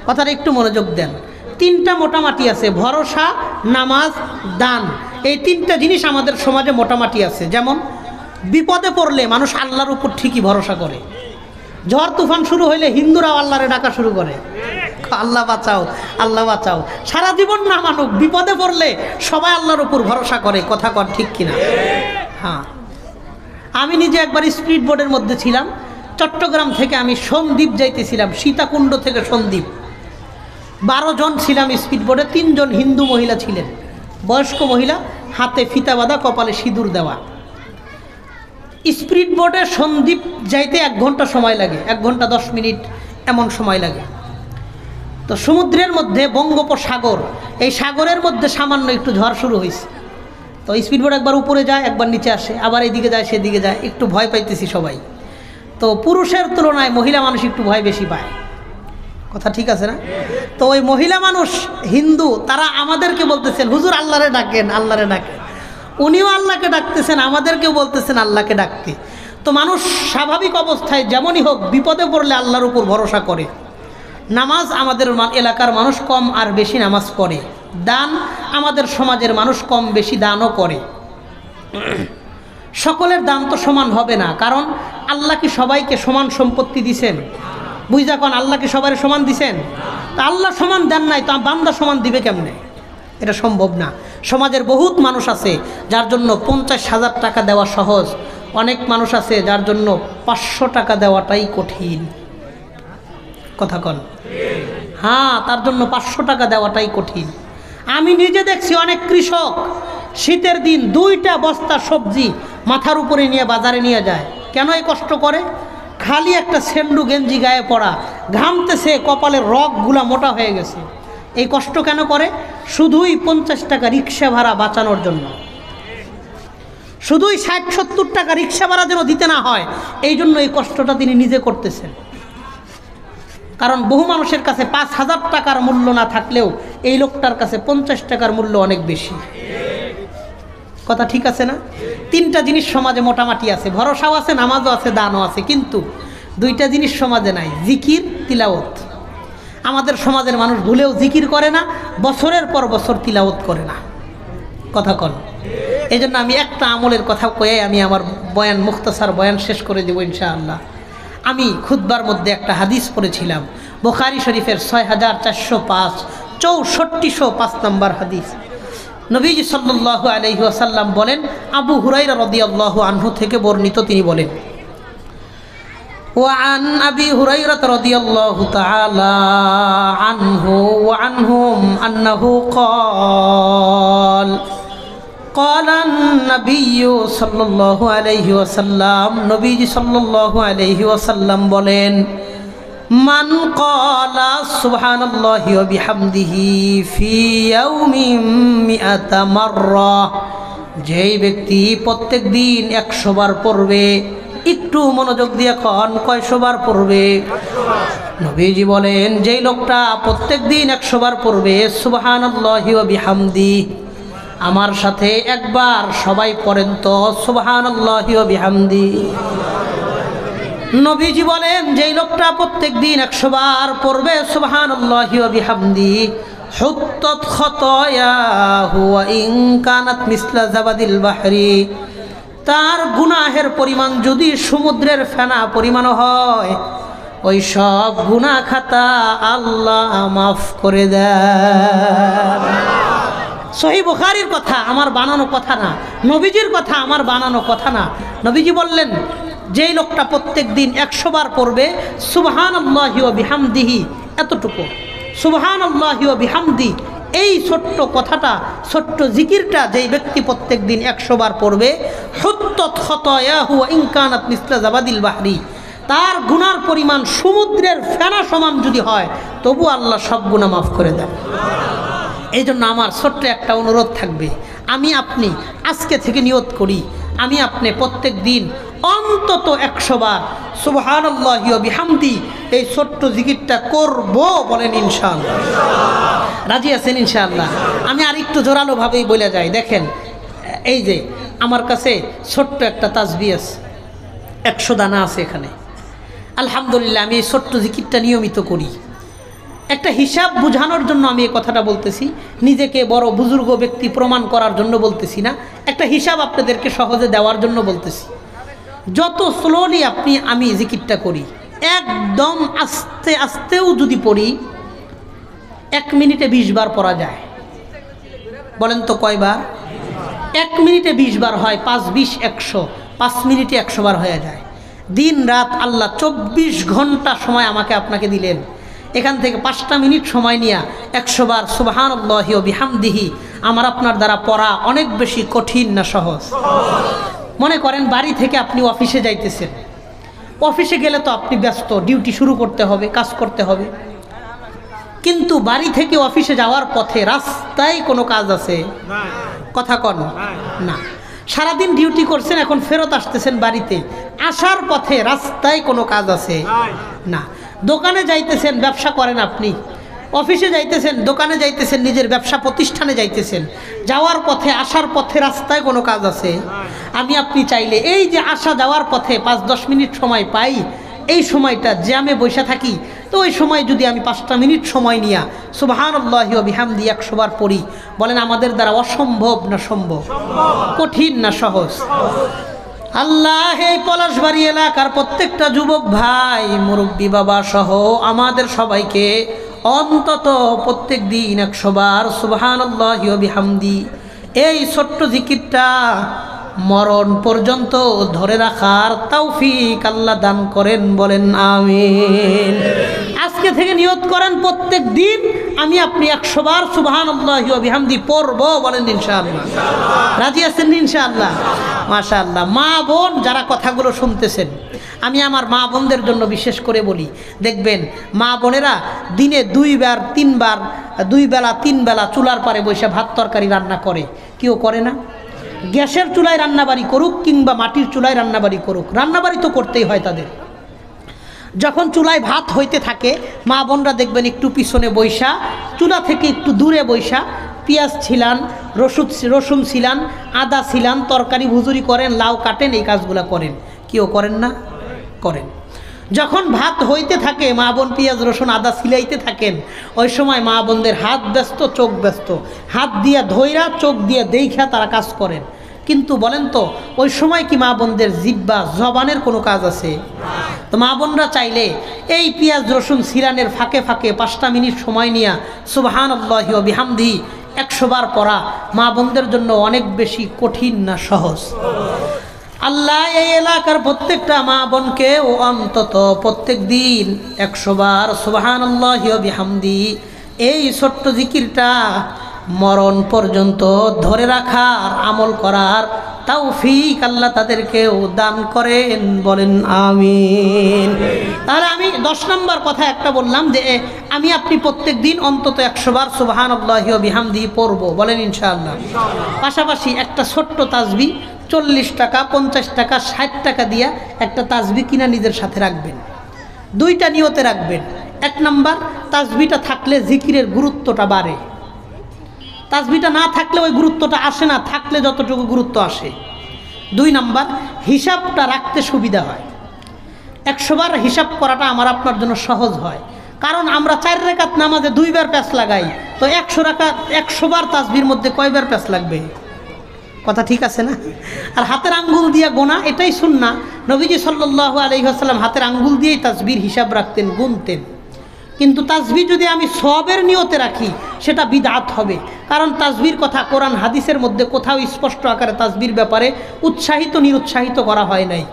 কথাটা একটু মনোযোগ দেন। 3টা মোটামুটি আছে, ভরসা, নামাজ, দান। এই 3টা জিনিস আমাদের সমাজে মোটামুটি আছে। যেমন বিপদে পড়লে মানুষ আল্লাহর উপর ঠিকই ভরসা করে। ঝড় তুফান শুরু হইলে হিন্দুরাও আল্লাহরে ডাকা শুরু করে, আল্লাহ বাঁচাও, আল্লাহ বাঁচাও। সারা জীবন না মানুক, বিপদে পড়লে সবাই আল্লাহর উপর ভরসা করে। কথা কর ঠিক কিনা? হ্যাঁ। আমি নিজে একবার স্পিড বোর্ডের মধ্যে ছিলাম। চট্টগ্রাম থেকে আমি সন্দ্বীপ যাইতেছিলাম, সীতাকুণ্ড থেকে সন্দ্বীপ। 12 জন ছিলাম স্পিড বোর্ডে। 3 জন হিন্দু মহিলা ছিলেন, বয়স্ক মহিলা, হাতে ফিতা বাঁধা, কপালে সিঁদুর দেওয়া। স্পিড বোটে সন্দ্বীপ যাইতে 1 ঘন্টা সময় লাগে, 1 ঘন্টা 10 মিনিট এমন সময় লাগে। তো সমুদ্রের মধ্যে বঙ্গোপসাগর, এই সাগরের মধ্যে সামান্য একটু ঝড় শুরু হয়েছে। তো স্পিড বোট একবার উপরে যায়, একবার নিচে আসে, আবার এদিকে যায় সেদিকে যায়, একটু ভয় পাইতেছি সবাই। তো পুরুষের তুলনায় মহিলা মানুষ একটু ভয় বেশি পায়, কথা ঠিক আছে না? তো ওই মহিলা মানুষ হিন্দু, তারা আমাদেরকে বলতেছেন হুজুর আল্লাহরে ডাকেন, আল্লাহরে ডাকেন। উনিও আল্লাহকে ডাকতেছেন, আমাদেরকেও বলতেছেন আল্লাহকে ডাকতে। তো মানুষ স্বাভাবিক অবস্থায় যেমনই হোক বিপদে পড়লে আল্লাহর উপর ভরসা করে। নামাজ আমাদের এলাকার মানুষ কম আর বেশি নামাজ পড়ে, দান আমাদের সমাজের মানুষ কম বেশি দানও করে। সকলের দান তো সমান হবে না, কারণ আল্লাহ কি সবাইকে সমান সম্পত্তি দিছেন? বুঝা কোন আল্লাহ কি সবাই সমান দিছেন? তা আল্লাহ সমান দেন নাই, তো বান্দা সমান দিবে কেমনে? এটা সম্ভব না। সমাজের বহুত মানুষ আছে যার জন্য 50,000 টাকা দেওয়া সহজ, অনেক মানুষ আছে যার জন্য 500 টাকা দেওয়াটাই কঠিন, কথা কন। হ্যাঁ, তার জন্য 500 টাকা দেওয়াটাই কঠিন। আমি নিজে দেখছি অনেক কৃষক শীতের দিন 2টা বস্তা সবজি মাথার উপরে নিয়ে বাজারে নিয়ে যায়। কেন এই কষ্ট করে? খালি একটা সেন্ডু গেঞ্জি গায়ে পড়া, ঘামতেছে, কপালের রগগুলা মোটা হয়ে গেছে। এই কষ্ট কেন করে? শুধুই 50 টাকা রিক্সা ভাড়া বাঁচানোর জন্য, শুধুই 60-70 টাকা রিক্সা ভাড়া যেন দিতে না হয়, এই জন্য এই কষ্টটা তিনি নিজে করতেছেন। কারণ বহু মানুষের কাছে 5,000 টাকার মূল্য না থাকলেও এই লোকটার কাছে 50 টাকার মূল্য অনেক বেশি, কথা ঠিক আছে না? 3টা জিনিস সমাজে মোটামুটি আছে, ভরসাও আছে, নামাজও আছে, দানও আছে, কিন্তু 2টা জিনিস সমাজে নাই, জিকির, তিলাওয়াত। আমাদের সমাজের মানুষ ভুলেও জিকির করে না, বছরের পর বছর তিলাওয়াত করে না, কথা কন। এই জন্য আমি একটা আমলের কথা কয়ে আমি আমার বয়ান, মুখতাসার বয়ান শেষ করে দেব ইনশাআল্লাহ। আমি খুতবার মধ্যে একটা হাদিস পড়েছিলাম, বুখারী শরীফের 6405, 6405 নম্বর হাদিস। নবীজি সাল্লাল্লাহু আলাইহি ওয়াসাল্লাম বলেন, আবু হুরায়রা রাদিয়াল্লাহু আনহু থেকে বর্ণিত, তিনি বলেন, وعن أبي هريرة رضي الله تعالى عنه وعنهم أنه قال قال النبي صلى الله عليه وسلم, نبي صلى الله عليه وسلم বলেন, মান ক্বালা সুবহানাল্লাহি ওয়া বিহামদিহি ফি ইয়াউমিন মিআতা মাররা, যেই ব্যক্তি প্রত্যেক দিন 100 বার পড়বে। একটু মনোযোগ দিয়ে কোন, কয়শো বার পড়বে? নবীজি বলেন, যেই লোকটা প্রত্যেক দিন 100 বার পড়বে সুবহানাল্লাহি ওয়া বিহামদি, আমার সাথে একবার সবাই পড়েন তো সুবহানাল্লাহি ওয়া বিহামদি। নবীজি বলেন, যেই লোকটা প্রত্যেক দিন 100 বার পড়বে সুবহানাল্লাহি ওয়া বিহামদি, হুত্তাত খাতায়াহু ওয়া ইন কানাত মিসলা জাবাদিল বাহরি, তার গুনাহের পরিমাণ যদি সমুদ্রের ফেনা পরিমাণ হয়, ওই সব গুনাহ খাতা আল্লাহ মাফ করে দেন। সহিহ বুখারীর কথা, আমার বানানো কথা না, নবীজির কথা, আমার বানানো কথা না। নবীজি বললেন, যেই লোকটা প্রত্যেক দিন 100 বার পড়বে সুবহানাল্লাহি ওয়া বিহামদিহি, এতটুকু সুবহানাল্লাহি ওয়া বিহামদি, এই ছোট্ট কথাটা, ছোট্ট জিকিরটা যেই ব্যক্তি প্রত্যেক দিন 100 বার পড়বে, হুত্তাত খাতায়াহু ওয়া ইন কানাত মিসলা জাবাদিল বাহরি, তার গুনার পরিমাণ সমুদ্রের ফেনা সমান যদি হয়, তবু আল্লাহ সব গুনাহ মাফ করে দেন। এই জন্য আমার ছোট্ট একটা অনুরোধ থাকবে, আমি আপনি আজকে থেকে নিয়ত করি, আমি আপনি প্রত্যেক দিন অন্তত 100 বার সুবহানাল্লাহি ওয়া বিহামদি এই ছোট্ট জিকিরটা করব, বলেন ইনশাআল্লাহ। রাজি আছেন ইনশাআল্লাহ? আমি আর একটু জোরালোভাবেই বলে যাই, দেখেন এই যে আমার কাছে ছোট্ট একটা তাসবিহ আছে, 100 দানা আছে এখানে। আলহামদুলিল্লাহ, আমি এই ছোট্ট জিকিরটা নিয়মিত করি। একটা হিসাব বোঝানোর জন্য আমি এই কথাটা বলতেছি, নিজেকে বড় বুজুর্গ ব্যক্তি প্রমাণ করার জন্য বলতেছি না, একটা হিসাব আপনাদেরকে সহজে দেওয়ার জন্য বলতেছি। যত স্লোলি আমি জিকিরটা করি, একদম আস্তে আস্তেও যদি পড়ি, 1 মিনিটে 20 বার পড়া যায়। বলেন তো কয়বার? 1 মিনিটে 20 বার হয়, 5 20 100, 5 মিনিটে 100 বার হয়ে যায়। দিন রাত আল্লাহ 24 ঘন্টা সময় আমাকে আপনাকে দিলেন, এখান থেকে 5টা মিনিট সময় নিয়ে 100 বার সুবহানাল্লাহি ওয়া বিহামদিহি আমার আপনার দ্বারা পড়া অনেক বেশি কঠিন না সহজ? মনে করেন বাড়ি থেকে আপনি অফিসে যাইতেছেন, অফিসে গেলে তো আপনি ব্যস্ত, ডিউটি শুরু করতে হবে, কাজ করতে হবে, কিন্তু বাড়ি থেকে অফিসে যাওয়ার পথে রাস্তায় কোনো কাজ আছে? কথা কন না। সারাদিন ডিউটি করছেন, এখন ফেরত আসতেছেন বাড়িতে, আসার পথে রাস্তায় কোনো কাজ আছে? না। দোকানে যাইতেছেন, ব্যবসা করেন আপনি, অফিসে যাইতেছেন, দোকানে যাইতেছেন, নিজের ব্যবসা প্রতিষ্ঠানে যাইতেছেন, যাওয়ার পথে আসার পথে রাস্তায় কোনো কাজ আছে? আমি আপনি চাইলে এই যে আসা যাওয়ার পথে 5-10 মিনিট সময় পাই, এই সময়টা জ্যামে বসে থাকি, তো ওই সময় যদি আমি 5টা মিনিট সময় নিয়ে সুবহানাল্লাহি ওয়া বিহামদি 100 বার পড়ি, বলেন আমাদের দ্বারা অসম্ভব না সম্ভব? কঠিন না সহজ? আল্লাহ এই পলাশবাড়ি এলাকার প্রত্যেকটা যুবক ভাই, মুরব্বী বাবা সহ আমাদের সবাইকে অন্তত প্রত্যেক দিন 100 বার সুবহানাল্লাহি ওয়া বিহামদি এই ছোট্ট জিকিরটা মরণ পর্যন্ত ধরে রাখার তৌফিক আল্লাহ দান করেন, বলেন আমিন। আজকে থেকে নিয়ত করেন প্রত্যেক দিন আমি আপনি 100 বার সুবহানাল্লাহি ওয়া বিহামদি পড়ব, বলেন ইনশাআল্লাহ। রাজি আছেন ইনশাআল্লাহ? মাশাআল্লাহ। মা বোন যারা কথাগুলো শুনতেছেন, আমি আমার মা বোনদের জন্য বিশেষ করে বলি, দেখবেন মা বোনেরা দিনে 2 বার 3 বার 2 বেলা 3 বেলা চুলার পারে বসে ভাত তরকারি রান্না করে। কেউ করে না? গ্যাসের চুলায় রান্নাবাড়ি করুক কিংবা মাটির চুলায় রান্নাবাড়ি করুক, রান্নাবাড়ি তো করতেই হয় তাদের। যখন চুলায় ভাত হইতে থাকে, মা বোনরা দেখবেন একটু পিছনে বৈশা, চুলা থেকে একটু দূরে বৈশা পেঁয়াজ ছিলান, রসুন ছিলান, আদা ছিলান, তরকারি ভুজুরি করেন, লাউ কাটেন, এই কাজগুলো করেন। কেউ করেন না? করেন। যখন ভাত হইতে থাকে মা বোন পেঁয়াজ রসুন আদা সিলাইতে থাকেন, ওই সময় মা বোনদের হাত ব্যস্ত, চোখ ব্যস্ত, হাত দিয়া ধইরা চোখ দিয়ে দেইখা তারা কাজ করেন। কিন্তু বলেন তো ওই সময় কি মা বোনদের জিহ্বা জবানের কোনো কাজ আছে? তো মা বোনরা চাইলে এই পেঁয়াজ রসুন সিলানের ফাঁকে ফাঁকে 5টা মিনিট সময় নিয়ে সুবহানাল্লাহি ওয়া বিহামদি 100 বার পড়া মা বোনদের জন্য অনেক বেশি কঠিন না সহজ? আল্লাহ এই এলাকার প্রত্যেকটা মা বোনকে ও অন্তত প্রত্যেক দিন 100 বার সুবহানাল্লাহি ওয়া বিহামদি এই ছোট্ট জিকিরটা মরণ পর্যন্ত ধরে রাখার, আমল করার তৌফিক আল্লাহ তাদেরকেও দান করেন, বলেন আমিন। তাহলে আমি 10 নম্বর কথা একটা বললাম যে আমি আপনি প্রত্যেক দিন অন্তত 100 বার সুবহানাল্লাহি ওয়া বিহামদি পড়ব, বলেন ইনশাআল্লাহ। পাশাপাশি একটা ছোট্ট তাসবিহ 40 টাকা 50 টাকা 60 টাকা দিয়া একটা তাসবিহ কিনা নিজের সাথে রাখবেন। 2টা নিয়তে রাখবেন। 1 নাম্বার, তাসবিহটা থাকলে জিকিরের গুরুত্বটা বাড়ে। তাসবিহটা না থাকলে ওই গুরুত্বটা আসে না, থাকলে যতটুকু গুরুত্ব আসে। 2 নাম্বার, হিসাবটা রাখতে সুবিধা হয়। 100 বার হিসাব করাটা আমার আপনার জন্য সহজ হয়, কারণ আমরা 4 রাকাত নামাজে 2 বার প্যাঁচ লাগাই, তো 100 বার তাসবিহর মধ্যে কয়বার প্যাঁচ লাগবে? কথা ঠিক আছে না? আর হাতের আঙ্গুল দিয়ে গোনা এটাই সুন্নাহ। নবীজি সাল্লাল্লাহু আলাইহি ওয়াসাল্লাম হাতের আঙ্গুল দিয়েই তাসবিহর হিসাব রাখতেন, গুনতেন। কিন্তু তাসবিহ যদি আমি সওয়াবের নিয়তে রাখি সেটা বিদআত হবে, কারণ তাসবিহর কথা কোরআন হাদিসের মধ্যে কোথাও স্পষ্ট আকারে তাসবিহর ব্যাপারে উৎসাহিত নিরুৎসাহিত করা হয় নাই।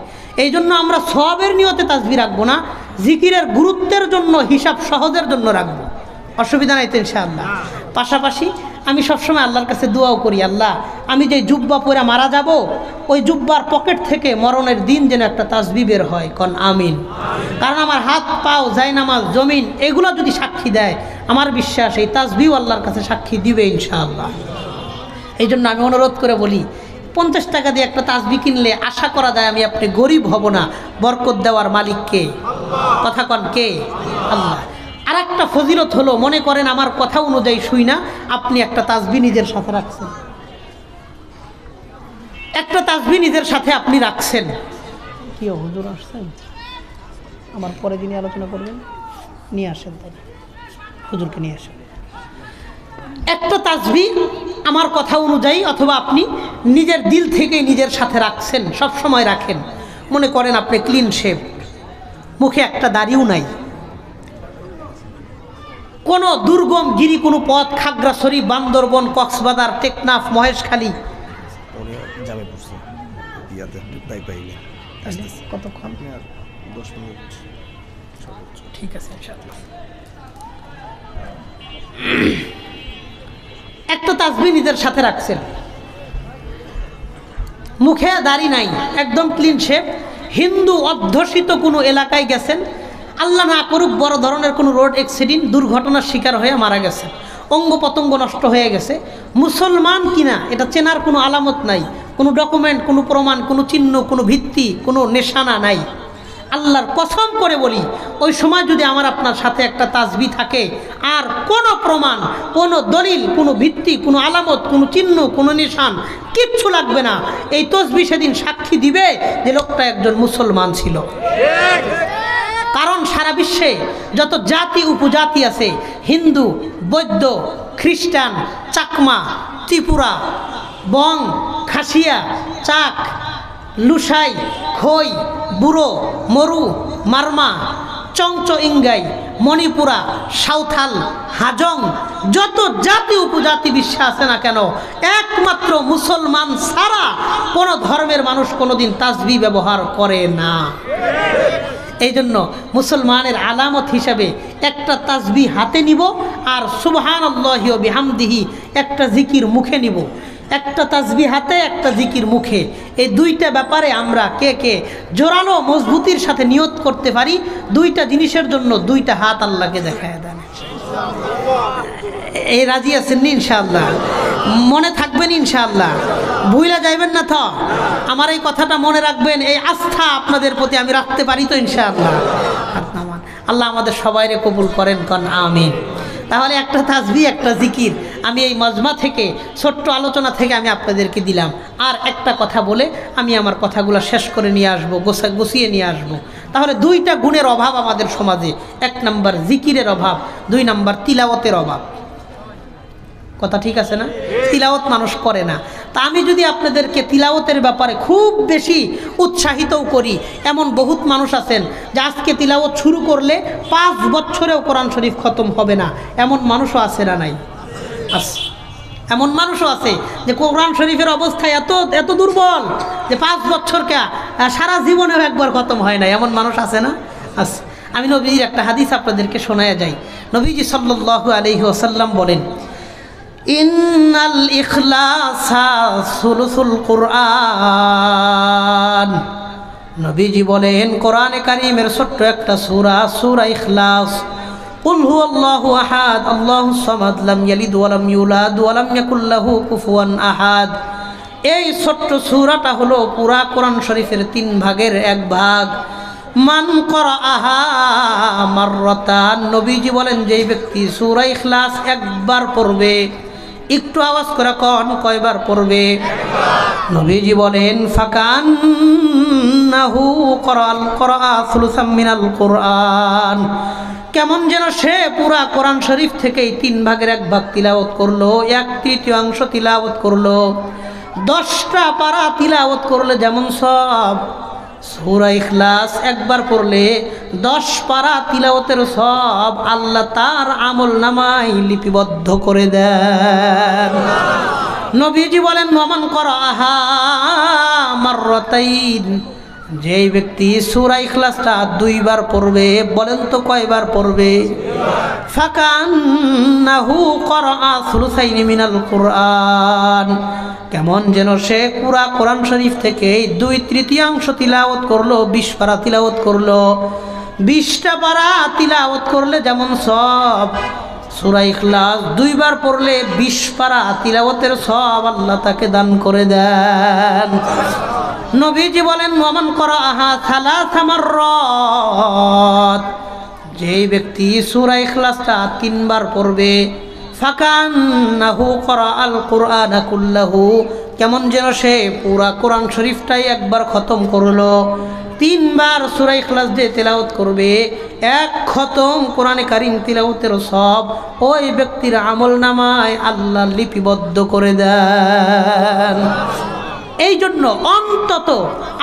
এই জন্য আমরা সওয়াবের নিয়তে তাসবিহ রাখবো না, জিকিরের গুরুত্বের জন্য হিসাব সহজের জন্য রাখবো। অসুবিধা নাই তো ইনশাআল্লাহ। পাশাপাশি আমি সবসময় আল্লাহর কাছে দোয়াও করি, আল্লাহ আমি যে জুব্বা পরে মারা যাব, ওই জুব্বার পকেট থেকে মরণের দিন যেন একটা তাসবিহ বের হয়, কন আমিন। কারণ আমার হাত পাও জায়নামাজ জমিন এগুলো যদি সাক্ষী দেয়, আমার বিশ্বাস এই তাসবিহ আল্লাহর কাছে সাক্ষী দিবে ইনশাআল্লাহ। এই জন্য আমি অনুরোধ করে বলি, 50 টাকা দিয়ে একটা তাসবিহ কিনলে আশা করা যায় আমি আপনি গরিব হব না, বরকত দেওয়ার মালিক কে? কথা কন কে? আল্লাহ। আর একটা ফজিলত হলো, মনে করেন আমার কথা অনুযায়ী শুই না, আপনি একটা তাসবিহ নিজের সাথে রাখছেন, একটা তাসবিহ নিজের সাথে আপনি রাখছেন। কি হুজুর আসছেন? আমার পরে যিনি আলোচনা করবেন নিয়ে আসেন, তাই হুজুরকে নিয়ে আসেন। একটা তাসবিহ আমার কথা অনুযায়ী অথবা আপনি নিজের দিল থেকে নিজের সাথে রাখছেন, সব সময় রাখেন। মনে করেন আপনি ক্লিন শেভ, মুখে একটা দাড়িও নাই, কোনো দুর্গম গিরি কোনো পথ, খাগড়াছড়ি, বান্দরবন, কক্সবাজার, টেকনাফ, মহেশখালী, কতক্ষণ? 10 মিনিট। ঠিক আছে ইনশাআল্লাহ। একটা তাসবিহ নিজের সাথে রাখছেন, মুখে দাড়ি নাই, একদম ক্লিন শেপ, হিন্দু অধ্যুষিত কোনো এলাকায় গেছেন, আল্লাহ না করুক বড় ধরনের কোনো রোড অ্যাক্সিডেন্ট দুর্ঘটনার শিকার হয়ে মারা গেছে, অঙ্গ প্রত্যঙ্গ নষ্ট হয়ে গেছে, মুসলমান কিনা এটা চেনার কোনো আলামত নাই, কোনো ডকুমেন্ট, কোনো প্রমাণ, কোনো চিহ্ন, কোনো ভিত্তি, কোনো নিশানা নাই। আল্লাহর কসম করে বলি, ওই সময় যদি আমার আপনার সাথে একটা তাসবি থাকে আর কোনো প্রমাণ, কোনো দলিল, কোনো ভিত্তি, কোনো আলামত, কোনো চিহ্ন, কোনো নিশান কিচ্ছু লাগবে না, এই তসবি সেদিন সাক্ষী দিবে যে লোকটা একজন মুসলমান ছিল। কারণ সারা বিশ্বে যত জাতি উপজাতি আছে, হিন্দু, বৌদ্ধ, খ্রিস্টান, চাকমা, ত্রিপুরা, বং, খাসিয়া, চাক, লুসাই, খই, বুড়ো, মরু, মারমা, চংচ ইঙ্গাই, মণিপুরা, সাঁওতাল, হাজং, যত জাতি উপজাতি বিশ্বে আছে না কেন, একমাত্র মুসলমান ছাড়া কোনো ধর্মের মানুষ কোনোদিন তাসবিহ ব্যবহার করে না। এই জন্য মুসলমানের আলামত হিসাবে একটা তাসবিহ হাতে নিব আর সুবহানাল্লাহি ওয়া বিহামদিহি একটা জিকির মুখে নিব। একটা তাসবিহ হাতে, একটা জিকির মুখে, এই দুইটা ব্যাপারে আমরা কে কে জোরালো মজবুতির সাথে নিয়ত করতে পারি, দুইটা জিনিসের জন্য দুইটা হাত আল্লাহকে দেখায় দেন। এই রাজি আছেন ইনশাআল্লাহ? মনে থাকবেন ইনশাআল্লাহ? ভুলে যাইবেন না তো? আমার এই কথাটা মনে রাখবেন, এই আস্থা আপনাদের প্রতি আমি রাখতে পারি তো ইনশাআল্লাহ? আল্লাহ আমাদের সবাইরে কবুল করেন, কন আমিন। তাহলে একটা তাসবিহ, একটা জিকির আমি এই মজমা থেকে, ছোট্ট আলোচনা থেকে আমি আপনাদেরকে দিলাম। আর একটা কথা বলে আমি আমার কথাগুলো শেষ করে নিয়ে আসবো, গুছিয়ে নিয়ে আসবো। তাহলে দুইটা গুণের অভাব আমাদের সমাজে, 1 নম্বর জিকিরের অভাব, 2 নম্বর তিলাওয়াতের অভাব। কথা ঠিক আছে না? তিলাওয়াত মানুষ করে না। তা আমি যদি আপনাদেরকে তিলাওয়াতের ব্যাপারে খুব বেশি উৎসাহিতও করি, এমন বহুত মানুষ আছেন যে আজকে তিলাওয়াত শুরু করলে 5 বছরেও কোরআন শরীফ খতম হবে না, এমন মানুষও আছে না? নাই? আছে। এমন মানুষও আছে যে কোরআন শরীফের অবস্থায় এত দুর্বল যে 5 বছরকে সারা জীবনেও একবার খতম হয় না, এমন মানুষ আছে না? আছে। আমি নবীজির একটা হাদিস আপনাদেরকে শোনায়া যাই। নবীজি সাল্লাল্লাহু আলাইহি ওয়াসাল্লাম বলেন, ইন্নাল ইখলাসা সুলুসুল কুরআন। নবীজি বলেন, কোরআনে কারীমের ছোট্ট একটা সূরা, সূরা ইখলাস। কুল হুয়াল্লাহু আহাদ, আল্লাহুস সামাদ, লাম ইয়ালিদ ওয়া লাম ইউলাদ ওয়া লাম ইয়াকুল লাহু কুফুয়ান আহাদ। এই ছোট্ট সূরাটা হলো পুরা কোরআন শরীফের 3 ভাগের 1 ভাগ। মান ক্বরাআহা মাররাতান, নবীজি বলেন যেই ব্যক্তি সূরা ইখলাস একবার পড়বে, একটু আওয়াজ করে কোন কয়বার পড়বে? নবীজি বলেন ফাকান্নাহু ক্বরাআ সুলুসাম মিনাল কুরআন, কেমন যেন সে পুরা কোরআন শরীফ থেকেই 3 ভাগের 1 ভাগ তিলাওয়াত করলো, 1/3 তিলাওয়াত করলো। 10টা পারা তিলাওয়াত করলে যেমন সব, সূরা ইখলাস একবার পড়লে 10 পারা তিলাওয়াতের সব আল্লাহ তার আমল নামায় লিপিবদ্ধ করে দেন। নবীজি বলেন ওয়ামান ক্বরাআহা মাররাতাইন, যেই ব্যক্তি সূরা ইখলাসটা 2 বার পড়বে, বলেন তো কয়বার পড়বে? ফাকান্নাহু ক্বরাআ সুলুসাইনি মিনাল কুরআন, কেমন যেন সে পুরা কোরআন শরীফ থেকে 2/3 তিলাওয়াত করলো, 20 পারা তিলাওয়াত করলো। 20টা পারা তিলাওয়াত করলে যেমন সব, সূরা ইখলাস 2 বার পড়লে 20 পারা তিলাওয়াতের সব আল্লাহ তাকে দান করে দেন। নবীজি বলেন ওয়ামান ক্বরাআহা 3 মাররাত, যেই ব্যক্তি সূরা ইখলাসটা 3 বার পড়বে, ফাকান্নাহু ক্বরাআল কুরআনা কুল্লাহু, কেমন যেন সে পুরা কোরআন শরীফটাই একবার খতম করলো। 3 বার সূরা ইখলাস দিয়ে তেলাওয়াত করবে, 1 খতম কোরআনে কারীম তিলাওয়াতের সব ওই ব্যক্তির আমল নামায় আল্লাহ লিপিবদ্ধ করে দেন। এই জন্য অন্তত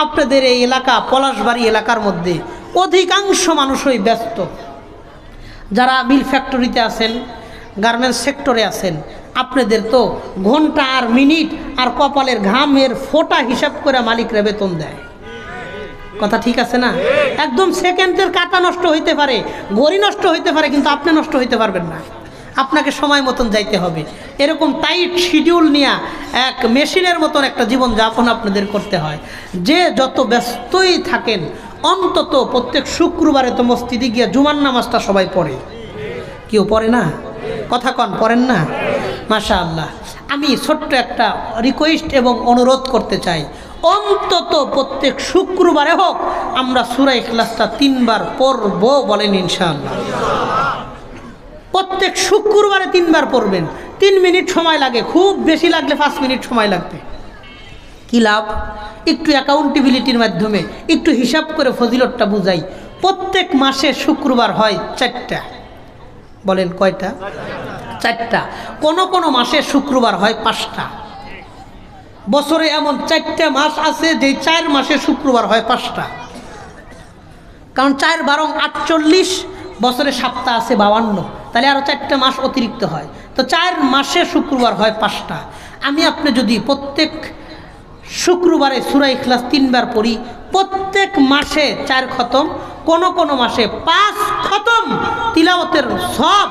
আপনাদের এই এলাকা, পলাশবাড়ি এলাকার মধ্যে অধিকাংশ মানুষই ব্যস্ত। যারা মিল ফ্যাক্টরিতে আছেন, গার্মেন্টস সেক্টরে আছেন, আপনাদের তো ঘন্টা আর মিনিট আর কপালের ঘামের ফোঁটা হিসাব করে মালিকরা বেতন দেয়। কথা ঠিক আছে না? একদম সেকেন্ডের কাটা নষ্ট হইতে পারে, ঘড়ি নষ্ট হইতে পারে, কিন্তু আপনি নষ্ট হইতে পারবেন না। আপনাকে সময় মতন যাইতে হবে। এরকম টাইট শিডিউল নিয়ে এক মেশিনের মতন একটা জীবন যাপন আপনাদের করতে হয়। যে যত ব্যস্তই থাকেন অন্তত প্রত্যেক শুক্রবারে তো মসজিদে গিয়ে জুমার নামাজটা সবাই পড়ে। কেউ পড়ে না? কথা কন, পড়েন না? মাশাআল্লাহ। আমি ছোট্ট একটা রিকোয়েস্ট এবং অনুরোধ করতে চাই, অন্তত প্রত্যেক শুক্রবারে হোক আমরা সূরা ইখলাসটা 3 বার পড়ব, বলেন ইনশাআল্লাহ। প্রত্যেক শুক্রবারে 3 বার পড়বেন। 3 মিনিট সময় লাগে, খুব বেশি লাগলে 5 মিনিট সময় লাগবে। কি লাভ? একটু অ্যাকাউন্টেবিলিটির মাধ্যমে একটু হিসাব করে ফজিলতটা বুঝাই। প্রত্যেক মাসে শুক্রবার হয় 4টা, বলেন কয়টা? 4টা। কোনো মাসে শুক্রবার হয় 5টা। বছরে এমন 4টা মাস আছে যে 4 মাসে শুক্রবার হয় 5টা। কারণ 4 বারং 48, বছরে সপ্তাহ আছে 52, তাহলে আরও 4টা মাস অতিরিক্ত হয়। তো 4 মাসে শুক্রবার হয় 5টা। আমি আপনি যদি প্রত্যেক শুক্রবারে সূরা ইখলাস 3 বার পড়ি, প্রত্যেক মাসে 4 খতম, কোনো মাসে 5 খতম তিলাওয়াতের সব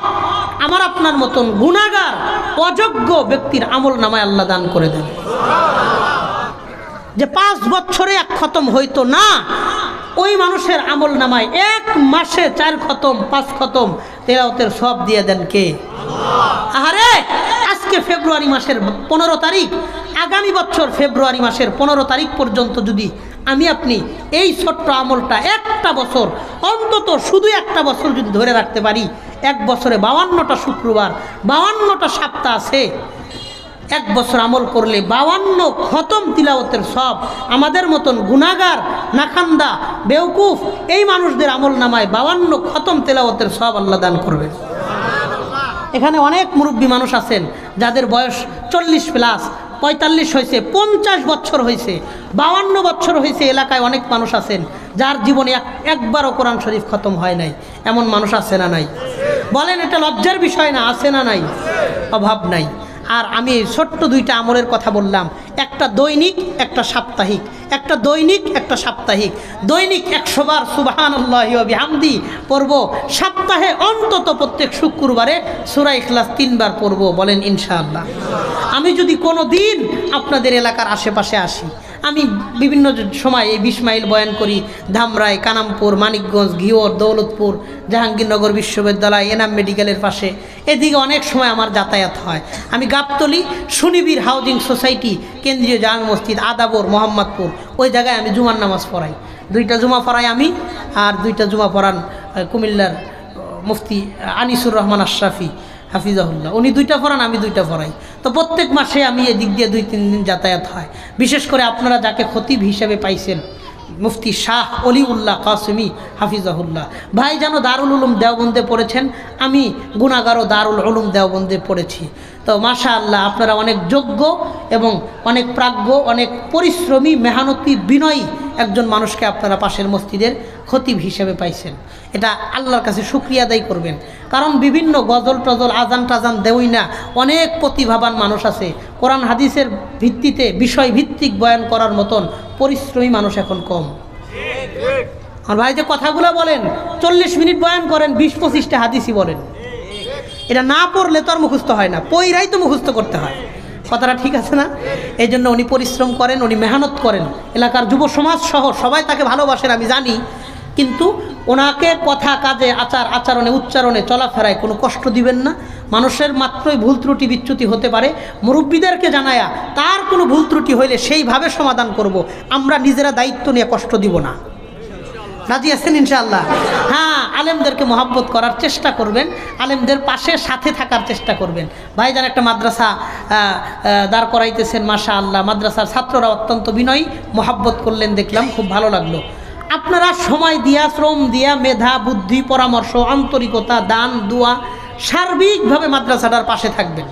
আমার আপনার মতন গুনাহগার অযোগ্য ব্যক্তির আমল নামায় আল্লাহ দান করে দেন। যে 5 বছরে 1 খতম হইতো না, ওই মানুষের আমল নামায় 1 মাসে 4 খতম 5 খতম তিলাওয়াতের সব দিয়ে দেন কে? আহারে, আজকে ফেব্রুয়ারি মাসের 15 তারিখ, আগামী বছর ফেব্রুয়ারি মাসের 15 তারিখ পর্যন্ত যদি আমি আপনি এই ছোট্ট আমলটা একটা বছর, অন্তত শুধু একটা বছর যদি ধরে রাখতে পারি, 1 বছরে 52টা শুক্রবার, 52টা সপ্তাহ আছে। 1 বছর আমল করলে 52 খতম তিলাওয়াতের সব আমাদের মতন গুনাহগার, নাখান্দা, বেওকুফ এই মানুষদের আমল নামায় 52 খতম তিলাওয়াতের সব আল্লাহ দান করবেন। এখানে অনেক মুরব্বী মানুষ আছেন যাদের বয়স 40 প্লাস, 45 হয়েছে, 50 বছর হয়েছে, 52 বছর হয়েছে। এলাকায় অনেক মানুষ আছেন যার জীবনে একবারও কোরআন শরীফ খতম হয় নাই। এমন মানুষ আছে না নাই? বলেন, এটা লজ্জার বিষয় না? আছে না নাই? অভাব নাই। আর আমি ছোট্ট 2টা আমলের কথা বললাম, একটা দৈনিক, একটা সাপ্তাহিক। একটা দৈনিক, একটা সাপ্তাহিক। দৈনিক 100 বার সুবহানাল্লাহি ওয়া বিহামদি পড়ব, সপ্তাহে অন্তত প্রত্যেক শুক্রবারে সূরা ইখলাস 3 বার পড়ব, বলেন ইনশাআল্লাহ। আমি যদি কোনো দিন আপনাদের এলাকার আশেপাশে আসি, আমি বিভিন্ন সময় এই 20 মাইল বয়ান করি, ধামরাই, কানামপুর, মানিকগঞ্জ, ঘিওর, দৌলতপুর, জাহাঙ্গীরনগর বিশ্ববিদ্যালয়, এনাম মেডিকেলের পাশে, এদিকে অনেক সময় আমার যাতায়াত হয়। আমি গাবতলী সুনিবির হাউজিং সোসাইটি, কেন্দ্রীয় জামে মসজিদ, আদাবর, মোহাম্মদপুর, ওই জায়গায় আমি জুমার নামাজ পড়াই। 2টা জুমা পড়াই আমি, আর 2টা জুমা পড়ান কুমিল্লার মুফতি আনিসুর রহমান আশরাফি হাফিজাহুল্লাহ। উনি 2টা পড়ান, আমি 2টা পড়াই। তো প্রত্যেক মাসে আমি এদিক দিয়ে 2-3 দিন যাতায়াত হয়। বিশেষ করে আপনারা যাকে খতিব হিসেবে পাইছেন, মুফতি শাহ অলিউল্লাহ কাসেমি হাফিজাহুল্লাহ ভাই যেন দারুল উলুম দেওবন্দে পড়েছেন, আমি গুনাহগারও দারুল উলুম দেওবন্দে পড়েছি। তো মাশাআল্লাহ, আপনারা অনেক যোগ্য এবং অনেক প্রাজ্ঞ, অনেক পরিশ্রমী, মেহনতি, বিনয়ী একজন মানুষকে আপনারা পাশের মসজিদের খতিব হিসেবে পাইছেন। এটা আল্লাহর কাছে শুকরিয়া আদায় করবেন। কারণ বিভিন্ন গজল টজল, আজান টাজান দেওই না, অনেক প্রতিভাবান মানুষ আছে। কোরআন হাদিসের ভিত্তিতে বিষয় ভিত্তিক বয়ান করার মতন পরিশ্রমী মানুষ এখন কম। আর ভাই যে কথাগুলো বলেন, 40 মিনিট বয়ান করেন, 20-25টা হাদিসই বলেন। এটা না পড়লে তো আর মুখস্থ হয় না, পইরাই তো মুখস্থ করতে হয়। কথাটা ঠিক আছে না? এই জন্য উনি পরিশ্রম করেন, উনি মেহনত করেন। এলাকার যুব সমাজ সহ সবাই তাকে ভালোবাসেন আমি জানি, কিন্তু ওনাকে কথা, কাজে, আচরণে, উচ্চারণে, চলাফেরায় কোনো কষ্ট দিবেন না। মানুষের মাত্রই ভুল ত্রুটি বিচ্যুতি হতে পারে, মুরব্বীদেরকে জানায়া তার কোনো ভুল ত্রুটি হইলে সেইভাবে সমাধান করব। আমরা নিজেরা দায়িত্ব নিয়ে কষ্ট দিব না। রাজি আছেন ইনশাআল্লাহ? হ্যাঁ, আলেমদেরকে মহব্বত করার চেষ্টা করবেন, আলেমদের পাশে সাথে থাকার চেষ্টা করবেন। ভাইজান একটা মাদ্রাসা দাঁড় করাইতেছেন, মাশাআল্লাহ। মাদ্রাসার ছাত্ররা অত্যন্ত বিনয়ী, মহব্বত করলেন, দেখলাম, খুব ভালো লাগলো। আপনারা সময় দিয়া, শ্রম দিয়া, মেধা, বুদ্ধি, পরামর্শ, আন্তরিকতা, দান, দোয়া, সার্বিকভাবে মাদ্রাসাটার পাশে থাকবেন।